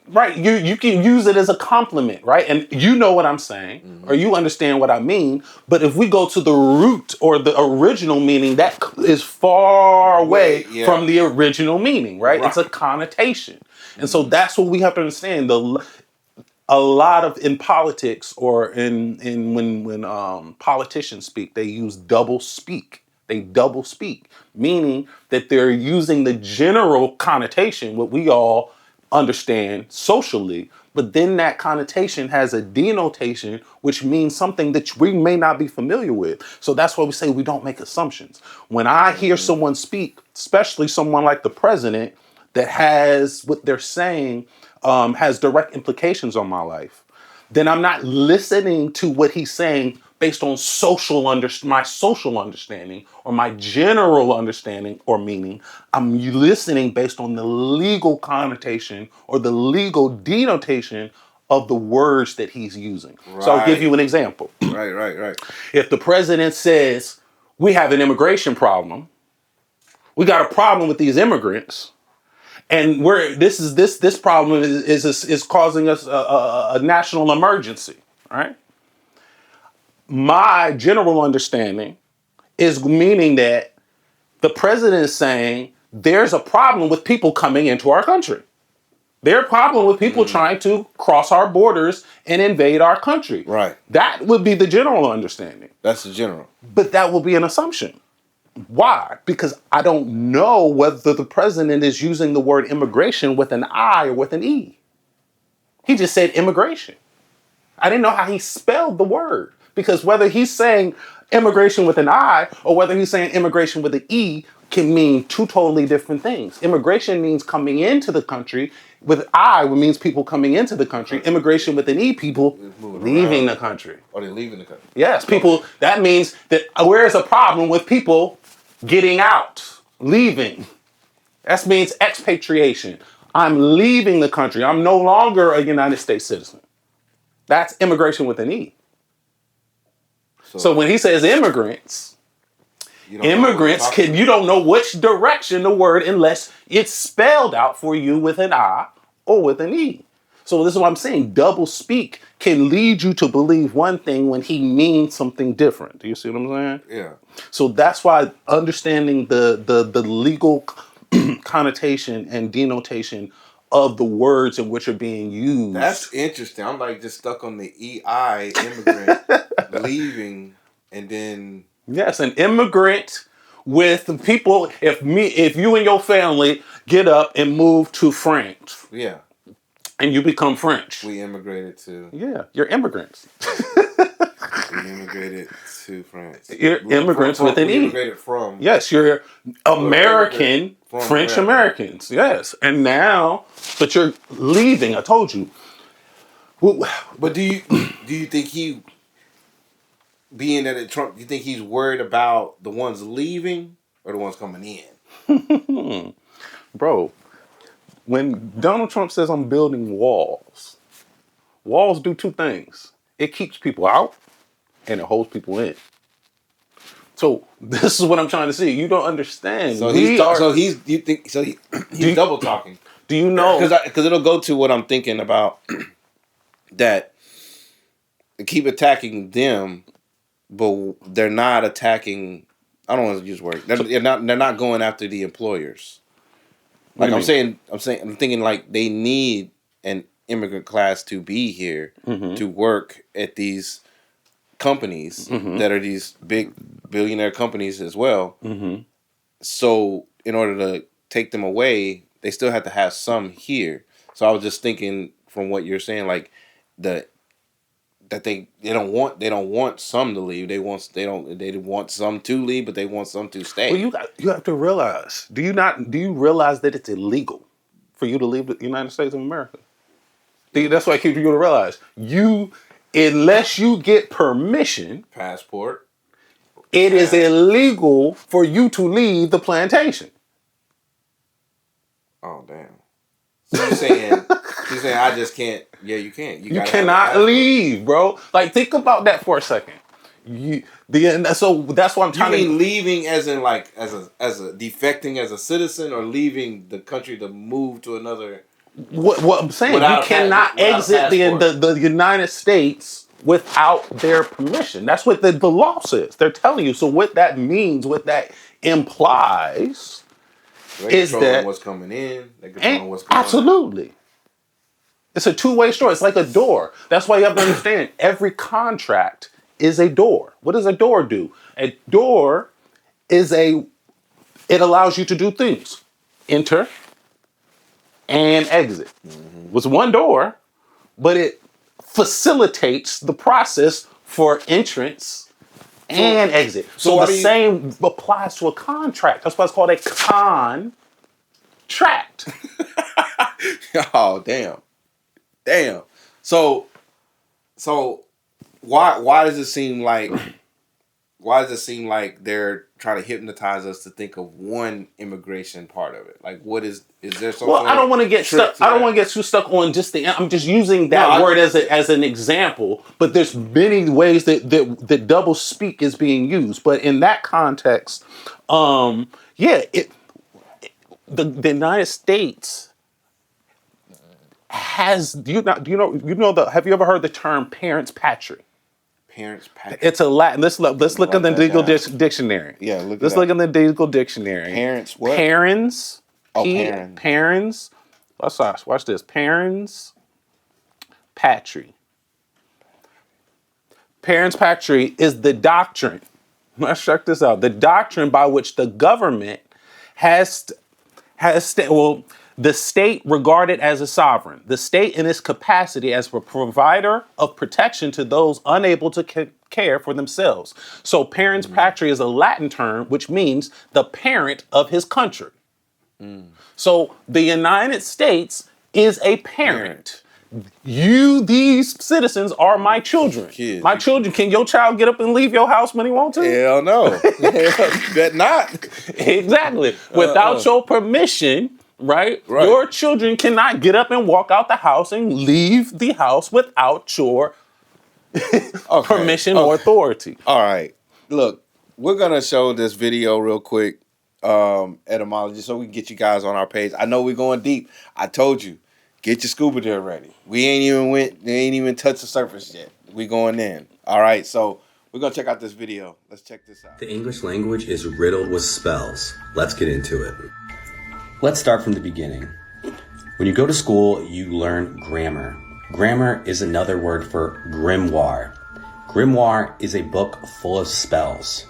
Right, you can use it as a compliment, right? And you know what I'm saying, or you understand what I mean. But if we go to the root or the original meaning, that is far away from the original meaning, right? It's a connotation. And so that's what we have to understand. A lot of in politics or in when politicians speak, they use double speak. They double speak, meaning that they're using the general connotation, what we all understand socially, but then that connotation has a denotation, which means something that we may not be familiar with. So that's why we say we don't make assumptions. When I hear someone speak, especially someone like the president, that has what they're saying has direct implications on my life, then I'm not listening to what he's saying based on my social understanding or my general understanding or meaning. I'm listening based on the legal connotation or the legal denotation of the words that he's using. So I'll give you an example. Right. If the president says, we have an immigration problem, we got a problem with these immigrants, and this problem is causing us a national emergency, right? My general understanding is meaning that the president is saying there's a problem with people coming into our country. There's a problem with people trying to cross our borders and invade our country. Right. That would be the general understanding. That's the general. But that will be an assumption. Why? Because I don't know whether the president is using the word immigration with an I or with an E. He just said immigration. I didn't know how he spelled the word. Because whether he's saying immigration with an I or whether he's saying immigration with an E can mean two totally different things. Immigration means coming into the country. With I, it means people coming into the country. Immigration with an E, people leaving the country. Or they're leaving the country. Yes, people, that means that where's a problem with people getting out, leaving. That means expatriation. I'm leaving the country. I'm no longer a United States citizen. That's immigration with an E. So when he says immigrants, you don't know which direction the word unless it's spelled out for you with an I or with an E. So this is what I'm saying. Double speak can lead you to believe one thing when he means something different. Do you see what I'm saying? Yeah. So that's why understanding the legal connotation and denotation of the words in which are being used. That's interesting. I'm like just stuck on the EI, immigrant, leaving, and then... Yes, an immigrant with people, if you and your family get up and move to France. Yeah. And you become French. We immigrated to... Yeah, you're immigrants. We immigrated to France. You're immigrants with an E. Immigrated from... Yes, you're American, French Americans. Yes. And now, but you're leaving, I told you. But do you think he, being that Trump, do you think he's worried about the ones leaving or the ones coming in? Bro, when Donald Trump says I'm building walls do two things. It keeps people out and it holds people in. So this is what I'm trying to see. You don't understand. So he's double talking. Do you know? Because it'll go to what I'm thinking about. That they keep attacking them, but they're not attacking. I don't want to use words. They're not going after the employers. Like I'm thinking like they need an immigrant class to be here to work at these companies that are these big billionaire companies as well. So in order to take them away, they still have to have some here. So I was just thinking from what you're saying, like they don't want some to leave. They want some to leave, but they want some to stay. Well, you have to realize. Do you realize that it's illegal for you to leave the United States of America? That's why I keep you to realize unless you get permission, passport, it is illegal for you to leave the plantation. Oh damn! So you're saying She's saying I just can't. Yeah, you can't. You cannot leave, bro. Like, think about that for a second. So that's what I'm trying to. You mean leaving as in like as a defecting as a citizen, or leaving the country to move to another? What I'm saying, you cannot exit the United States without their permission. That's what the law says. They're telling you. So what that means, what that implies, is that what's coming in, they're controlling what's going absolutely. On. It's a two-way story. It's like a door. That's why you have to understand every contract is a door. What does a door do? A door is it allows you to do things. Enter and exit. Mm-hmm. It's one door, but it facilitates the process for entrance and exit. So the same applies to a contract. That's why it's called a contract. Oh, damn. So why does it seem like they're trying to hypnotize us to think of one immigration part of it? Like, what is there something? Well, I don't want to get stuck. I don't want to get too stuck on just the. I'm just using that word as an example. But there's many ways that double speak is being used. But in that context, the United States has. Have you ever heard the term parents patry? Parents patry. It's a Latin. Let's look in the legal dictionary. Yeah, let's look in the legal dictionary. Parents what? Parents. Parents. Parents. Watch this. Parents patry. Parents patry is the doctrine. Let's check this out. The doctrine by which the government the state regarded as a sovereign, the state in its capacity as a provider of protection to those unable to care for themselves. So parents patry is a Latin term, which means the parent of his country. So the United States is a parent. These citizens are my children. My children. Can your child get up and leave your house when he wants to? Hell no. Bet not. Exactly. Without your permission, right? Your children cannot get up and walk out the house and leave the house without your permission or authority. All right. Look, we're going to show this video real quick, etymology, so we can get you guys on our page. I know we're going deep. I told you. Get your scuba gear ready. They ain't even touched the surface yet. We going in. All right, so we're gonna check out this video. Let's check this out. The English language is riddled with spells. Let's get into it. Let's start from the beginning. When you go to school, you learn grammar. Grammar is another word for grimoire. Grimoire is a book full of spells.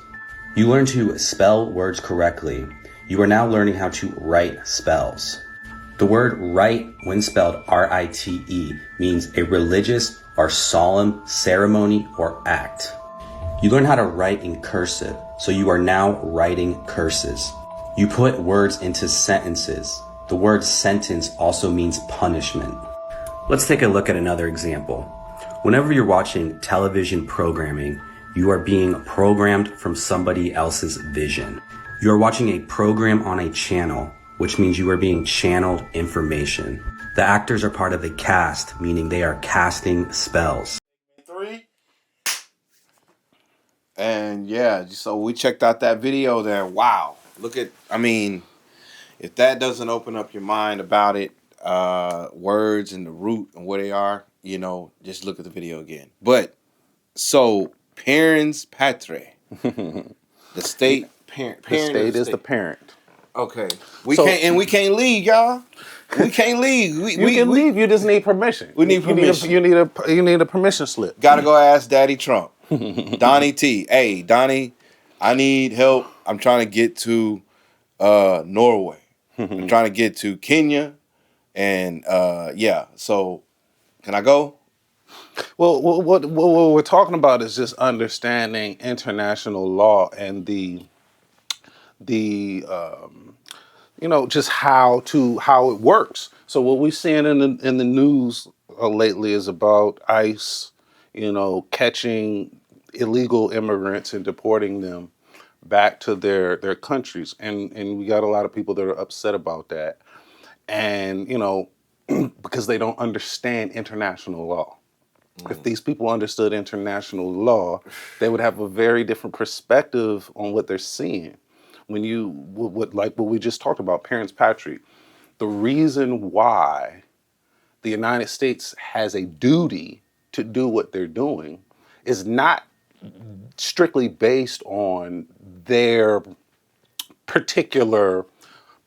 You learn to spell words correctly. You are now learning how to write spells. The word rite, when spelled R-I-T-E, means a religious or solemn ceremony or act. You learn how to write in cursive, so you are now writing curses. You put words into sentences. The word sentence also means punishment. Let's take a look at another example. Whenever you're watching television programming, you are being programmed from somebody else's vision. You are watching a program on a channel, which means you are being channeled information. The actors are part of a cast, meaning they are casting spells. 3. And yeah, so we checked out that video there. Wow. Look at, if that doesn't open up your mind about it, words and the root and what they are, just look at the video again. But, so, parents patry. The state, parent. The state is the parent. Okay. We can't leave, y'all. We can't leave. You can leave. You just need permission. We need permission. You need a permission slip. Gotta go ask Daddy Trump. Donnie T. Hey, Donnie, I need help. I'm trying to get to Norway. I'm trying to get to Kenya. And so can I go? Well, what we're talking about is just understanding international law and just how it works. So what we're seeing in the news lately is about ICE, catching illegal immigrants and deporting them back to their countries, and we got a lot of people that are upset about that. And because they don't understand international law. If these people understood international law, they would have a very different perspective on what they're seeing. When you, like what we just talked about, parents patry, the reason why the United States has a duty to do what they're doing is not strictly based on their particular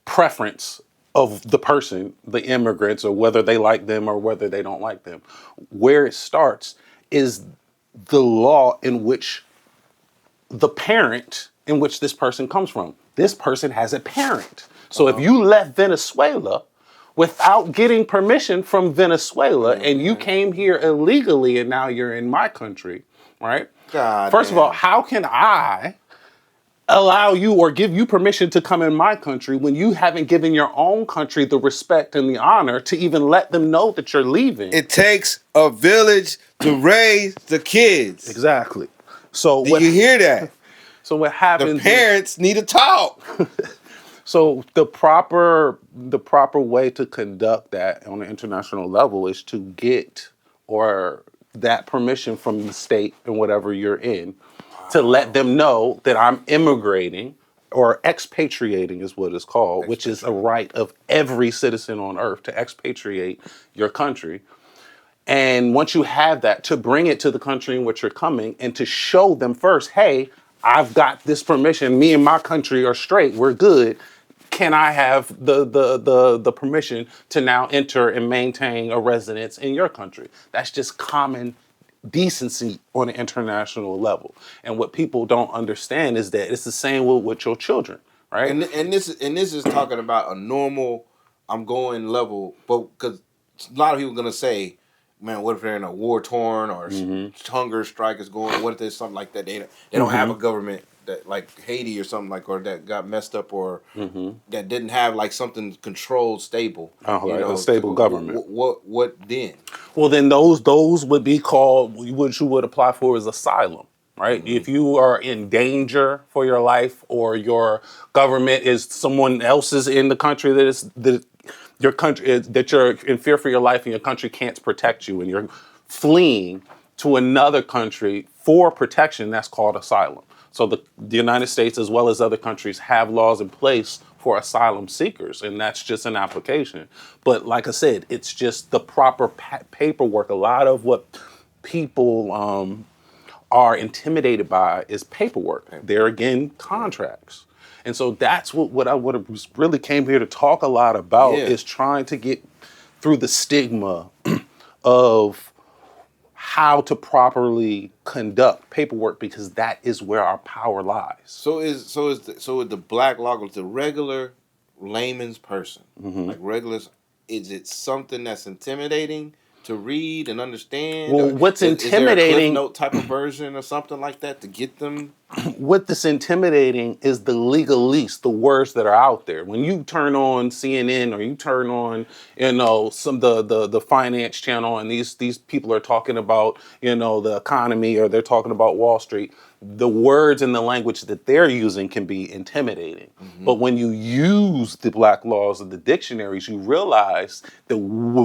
preference of the person, the immigrants, or whether they like them or whether they don't like them. Where it starts is the law in which the parent in which this person comes from. This person has a parent. So if you left Venezuela without getting permission from Venezuela and you came here illegally and now you're in my country, right? First of all, how can I allow you or give you permission to come in my country when you haven't given your own country the respect and the honor to even let them know that you're leaving? It takes a village to raise the kids. Exactly. So do you hear that? So what happens? The parents need to talk. So the proper way to conduct that on an international level is to get that permission from the state and whatever you're in, to let them know that I'm immigrating, or expatriating is what it's called, which is a right of every citizen on earth to expatriate your country. And once you have that, to bring it to the country in which you're coming and to show them first, hey, I've got this permission. Me and my country are straight. We're good. Can I have the permission to now enter and maintain a residence in your country? That's just common decency on an international level. And what people don't understand is that it's the same with your children, right? And this is talking about a normal, I'm going level, but because a lot of people are gonna say, man, what if they're in a war torn or hunger strike is going? What if there's something like that? They don't have a government that like Haiti or something like, or that got messed up, or that didn't have like something controlled, stable. A stable government. What then? Well, then those would be called, what you would apply for is asylum, right? If you are in danger for your life, or your government is someone else's in the country that you're in fear for your life and your country can't protect you, and you're fleeing to another country for protection, that's called asylum. So the United States, as well as other countries, have laws in place for asylum seekers, and that's just an application. But like I said, it's just the proper paperwork. A lot of what people are intimidated by is paperwork. They're, again, contracts. And so that's what I really came here to talk a lot about, is trying to get through the stigma of how to properly conduct paperwork, because that is where our power lies. So is the black law, the regular layman's person, like regulars, is it something that's intimidating to read and understand? Well, what's intimidating? Is there a Cliff Note type of version or something like that to get them? What's intimidating is the legalese, the words that are out there. When you turn on CNN or you turn on, some the finance channel, and these people are talking about, the economy, or they're talking about Wall Street, the words and the language that they're using can be intimidating. But when you use the black laws of the dictionaries, you realize that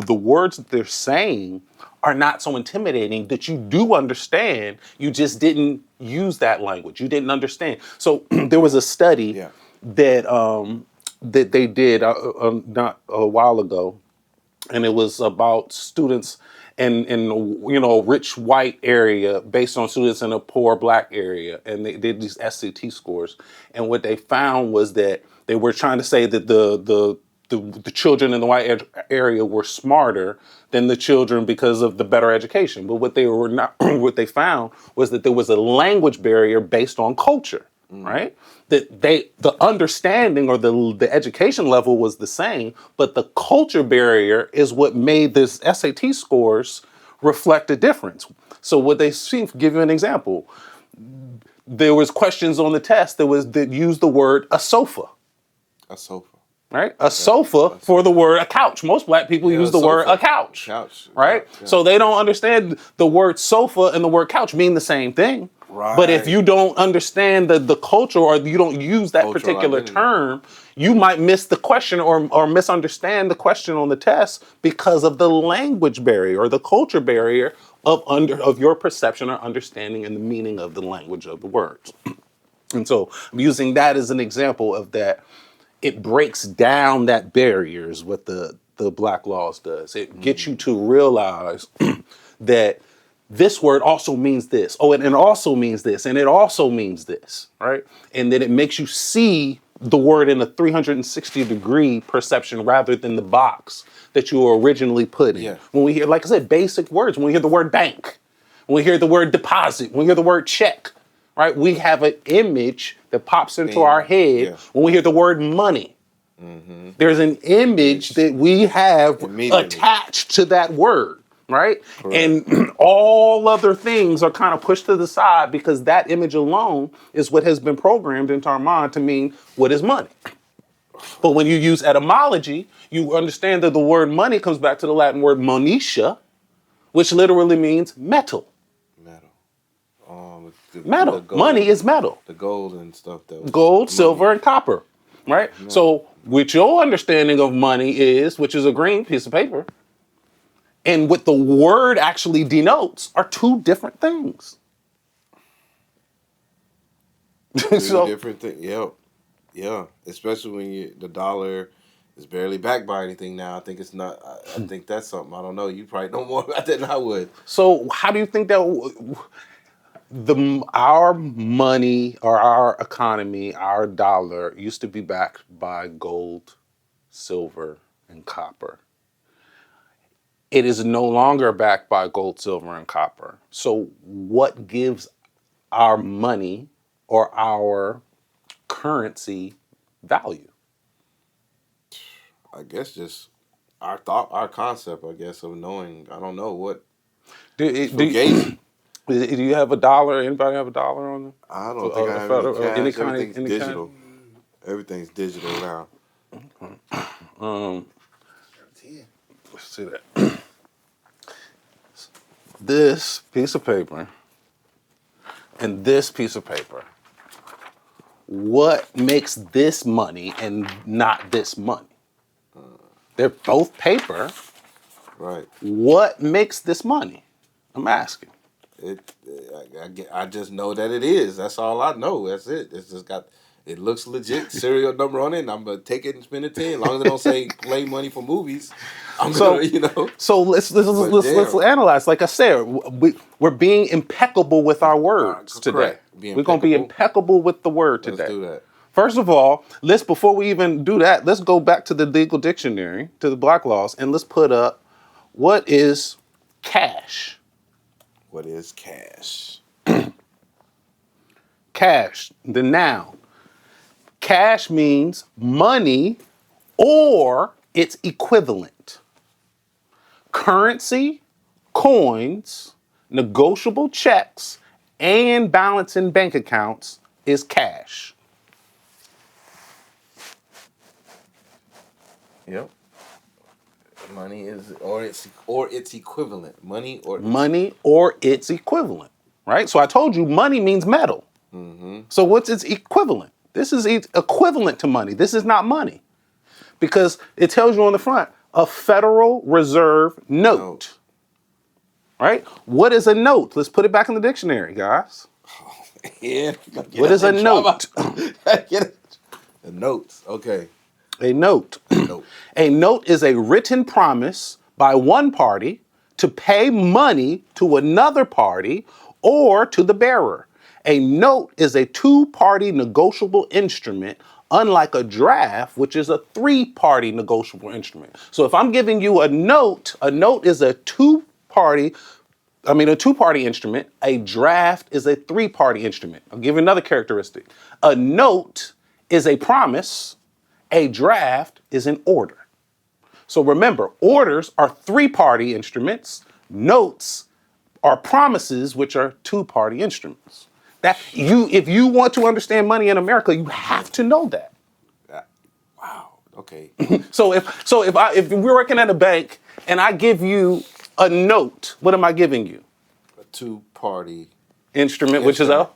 the words that they're saying are not so intimidating, that you do understand. You just didn't use that language. You didn't understand. So there was a study that they did not a while ago, and it was about students in a rich white area based on students in a poor black area, and they did these SAT scores. And what they found was that they were trying to say that the children in the white area were smarter than the children because of the better education. But what they found was that there was a language barrier based on culture, right? That the understanding or the education level was the same, but the culture barrier is what made this SAT scores reflect a difference. So what they see, give you an example, there was questions on the test that used the word a sofa. A sofa. Right? A sofa for the word a couch. Most black people use the word a couch. Right? Yeah. So they don't understand the word sofa and the word couch mean the same thing. Right. But if you don't understand the culture, or you don't use that Cultural particular identity. term, you might miss the question or misunderstand the question on the test because of the language barrier or the culture barrier of your perception or understanding and the meaning of the language of the words. And so I'm using that as an example of that. It breaks down that barrier is what the Black Laws does. It gets you to realize that this word also means this. Oh, and it also means this. And it also means this, right? And then it makes you see the word in a 360-degree perception rather than the box that you were originally put in. Yeah. When we hear, like I said, basic words, when we hear the word bank, when we hear the word deposit, when we hear the word check, right? We have an image that pops into our head when we hear the word money. There's an image that we have attached to that word, right? Correct. And all other things are kind of pushed to the side because that image alone is what has been programmed into our mind to mean what is money. But when you use etymology, you understand that the word money comes back to the Latin word monitia, which literally means metal. Metal. Money is metal. The gold and stuff that gold, silver, and copper, right? Yeah. So what your understanding of money is, which is a green piece of paper, and what the word actually denotes are two different things. Two different things. Yeah. Especially when the dollar is barely backed by anything now. I think it's not. I think that's something. I don't know. You probably know more about that than I would. So how do you think that our money or our economy, our dollar, used to be backed by gold, silver, and copper? It is no longer backed by gold, silver, and copper. So what gives our money or our currency value? I guess just our thought, our concept, I guess, of knowing. I don't know what. Do you have a dollar? Anybody have a dollar on them? I don't think I have any cash. Everything's digital. Everything's digital now. Let's see that. This piece of paper and this piece of paper. What makes this money and not this money? They're both paper. Right. What makes this money? I'm asking. I just know that it is. That's all I know. That's it. It's just got. It looks legit. Serial number on it. And I'm gonna take it and spend it 10. As long as they don't say play money for movies, I'm gonna. So let's analyze. Like I said, we're being impeccable with our words today. We're gonna be impeccable with the word today. Let's do that. First of all, before we even do that, let's go back to the legal dictionary, to the Black Laws, and let's put up what is cash. What is cash? Cash, the noun. Cash means money or its equivalent. Currency, coins, negotiable checks, and balance in bank accounts is cash. Yep. Money is or its equivalent. Money or its equivalent. Right? So I told you money means metal. Mm-hmm. So what's its equivalent? This is equivalent to money. This is not money. Because it tells you on the front, a Federal Reserve note. Right? What is a note? Let's put it back in the dictionary, guys. Yeah. What is a note? A note. Okay. A note. A note is a written promise by one party to pay money to another party or to the bearer. A note is a two-party negotiable instrument, unlike a draft, which is a three-party negotiable instrument. So if I'm giving you a note is a two-party instrument. A draft is a three-party instrument. I'll give you another characteristic. A note is a promise. A draft is an order. So remember, orders are three-party instruments. Notes are promises, which are two-party instruments. If you want to understand money in America, you have to know that. Wow. Okay. So if we're working at a bank and I give you a note, what am I giving you? A two-party instrument, which is a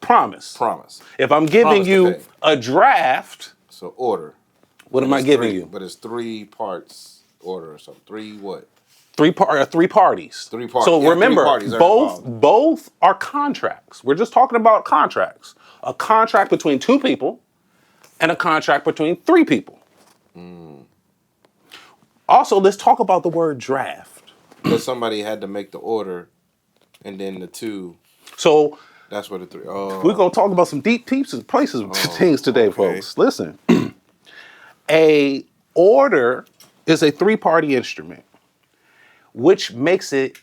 promise. Promise. If I'm giving Promise to you pay. a draft, So order. what am I giving you? But it's 3 parts order or something. 3 what? Three parties. 3 parties. So Yeah, remember, 3 parties are both involved. both are contracts. We're just talking about contracts. A contract between 2 people and a contract between 3 people. Also, let's talk about the word draft. Because somebody had to make the order, and then the 2. So That's what the 3. Oh, we're gonna talk about some deep pieces, places, things today, okay. folks. Listen, a order is a 3-party instrument, which makes it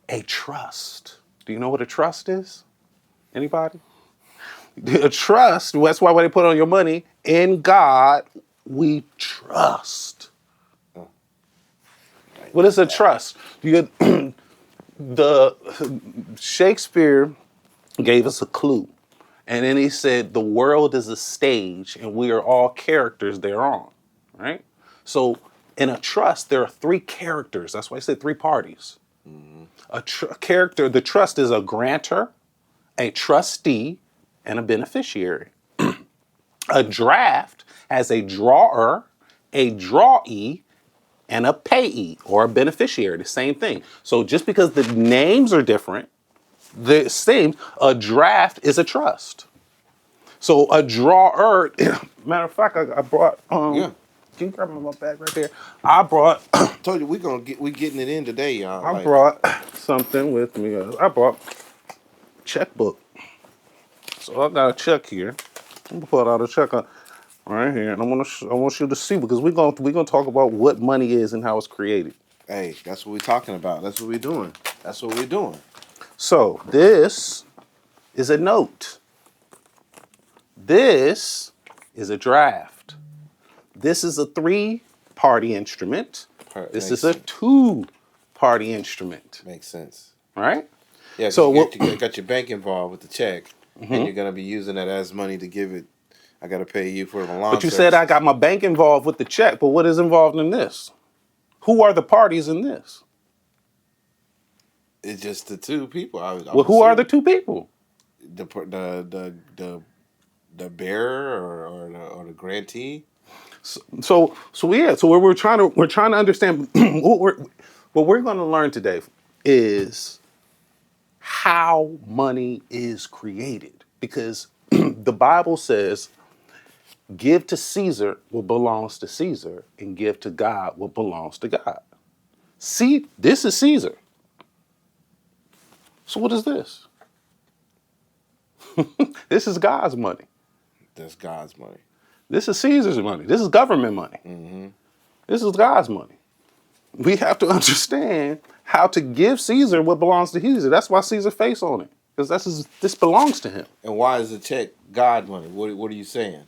a trust. Do you know what a trust is? Anybody? A trust. That's why when they put on your money, in God we trust. What is a trust? The Shakespeare gave us a clue. And then he said, the world is a stage and we are all characters thereon, right? So in a trust, there are 3 characters. That's why I said 3 parties. A character, the trust is a grantor, a trustee, and a beneficiary. A draft has a drawer, a drawee, and a payee, or a beneficiary, the same thing. So just because the names are different, the same, a draft is a trust. So a drawer, matter of fact, I brought, yeah. can you grab my bag right there? I brought, Told you we getting it in today, y'all. I brought something with me. I brought checkbook. So I got a check here. I'm gonna pull out a check right here, and I want you to see, because we're gonna talk about what money is and how it's created. Hey, that's what we're talking about. That's what we're doing. That's what we're doing. So this is a note. This is a draft. This is a 3-party instrument. This is a 2-party instrument. Makes sense. Right? Yeah. So you got your bank involved with the check, and you're gonna be using that as money to give it. I gotta pay you for the lawn. But you said I got my bank involved with the check, but what is involved in this? Who are the parties in this? It's just the 2 people. Well, who are the 2 people? The bearer or the grantee. So yeah. So we're trying to understand what we're going to learn today is how money is created, because the Bible says, give to Caesar what belongs to Caesar and give to God what belongs to God. See, this is Caesar. So what is this? This is God's money. That's God's money. This is Caesar's money. This is government money. Mm-hmm. This is God's money. We have to understand how to give Caesar what belongs to Caesar. That's why Caesar's face on it, because this belongs to him. And why is the check God money? What are you saying?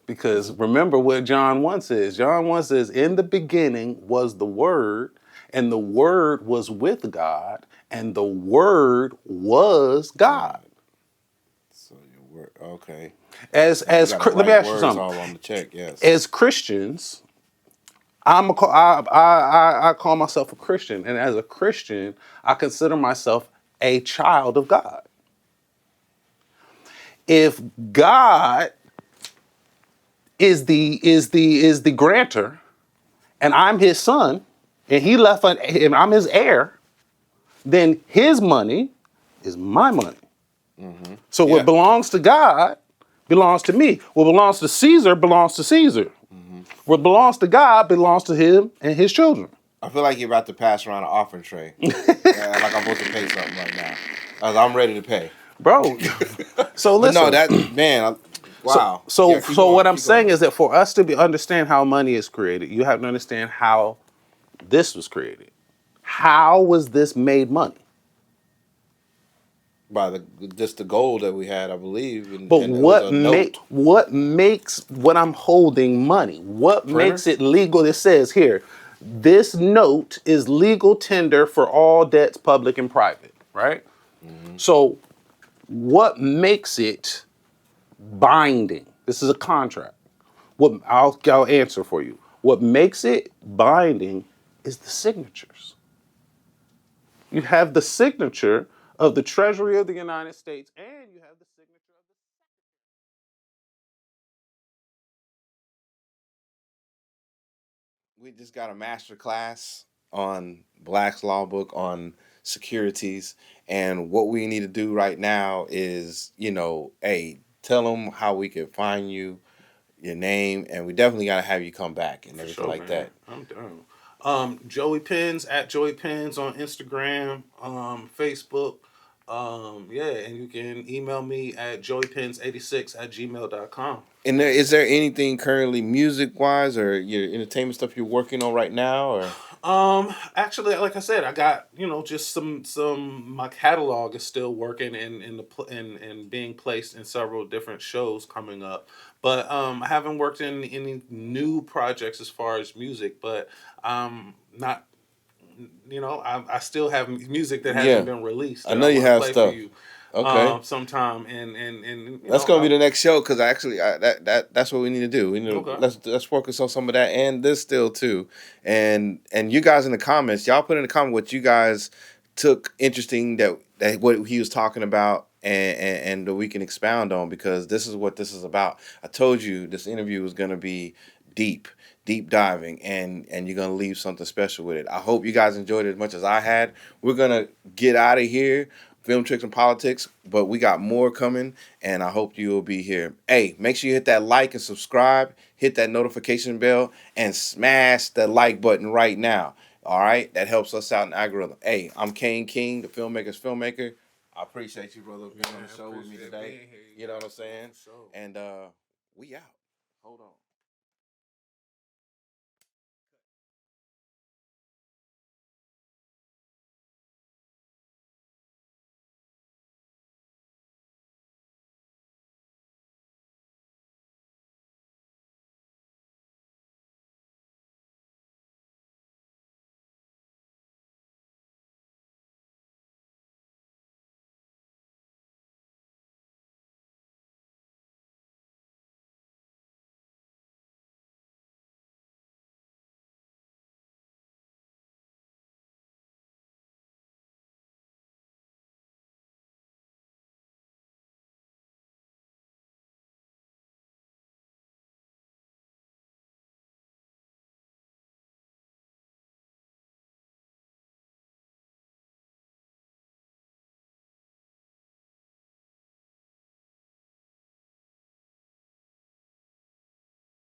Because remember what John 1 says. John 1 says, in the beginning was the Word, and the Word was with God, and the Word was God. So your word, okay. Let me ask you something. All on the check, yes. As Christians, I call myself a Christian, and as a Christian, I consider myself a child of God. If God is the grantor, and I'm his son, and and I'm his heir, then his money is my money. Mm-hmm. So what belongs to God belongs to me. What belongs to Caesar belongs to Caesar. Mm-hmm. What belongs to God belongs to him and his children. I feel like you're about to pass around an offering tray. Like I'm supposed to pay something right now. I'm ready to pay. Bro, so listen. No, that, man, wow. So what I'm saying is that for us to understand how money is created, you have to understand how this was created. How was this made money? By just the goal that we had, I believe. But what makes what I'm holding money? What makes it legal? It says here, this note is legal tender for all debts, public and private, right? Mm-hmm. So what makes it binding? This is a contract. I'll answer for you. What makes it binding is the signatures. you have the signature of the Treasury of the United States, and you have the signature of the. We just got a master class on Black's Law Book on securities, and what we need to do right now is, hey, tell them how we can find you, your name, and we definitely got to have you come back and everything like Man. that. I'm down. Joey Pins at Joey Pins on Instagram, Facebook. Yeah, and you can email me at joeypins86@gmail.com. And is there anything currently music wise or your entertainment stuff you're working on right now, or? Actually, like I said, I got just some. My catalog is still working and being placed in several different shows coming up, but I haven't worked in any new projects as far as music. But not. I still have music that hasn't been released. I know you have play stuff. For you, Okay. Sometime and that's gonna be the next show because actually that's what we need to do. We need Okay. let's focus on some of that and this still too, and you guys in the comments, y'all put in the comment what you guys took interesting that what he was talking about and that we can expound on, because this is what this is about. I told you this interview was gonna be deep diving, and you're gonna leave something special with it. I hope you guys enjoyed it as much as I had. We're gonna get out of here. Film Tricks and Politics, but we got more coming, and I hope you will be here. Hey, make sure you hit that like and subscribe, hit that notification bell, and smash the like button right now. All right? That helps us out in the algorithm. Hey, I'm Kane King, the filmmaker's filmmaker. I appreciate you, brother, being on the show with me today. You know what I'm saying? And we out. Hold on.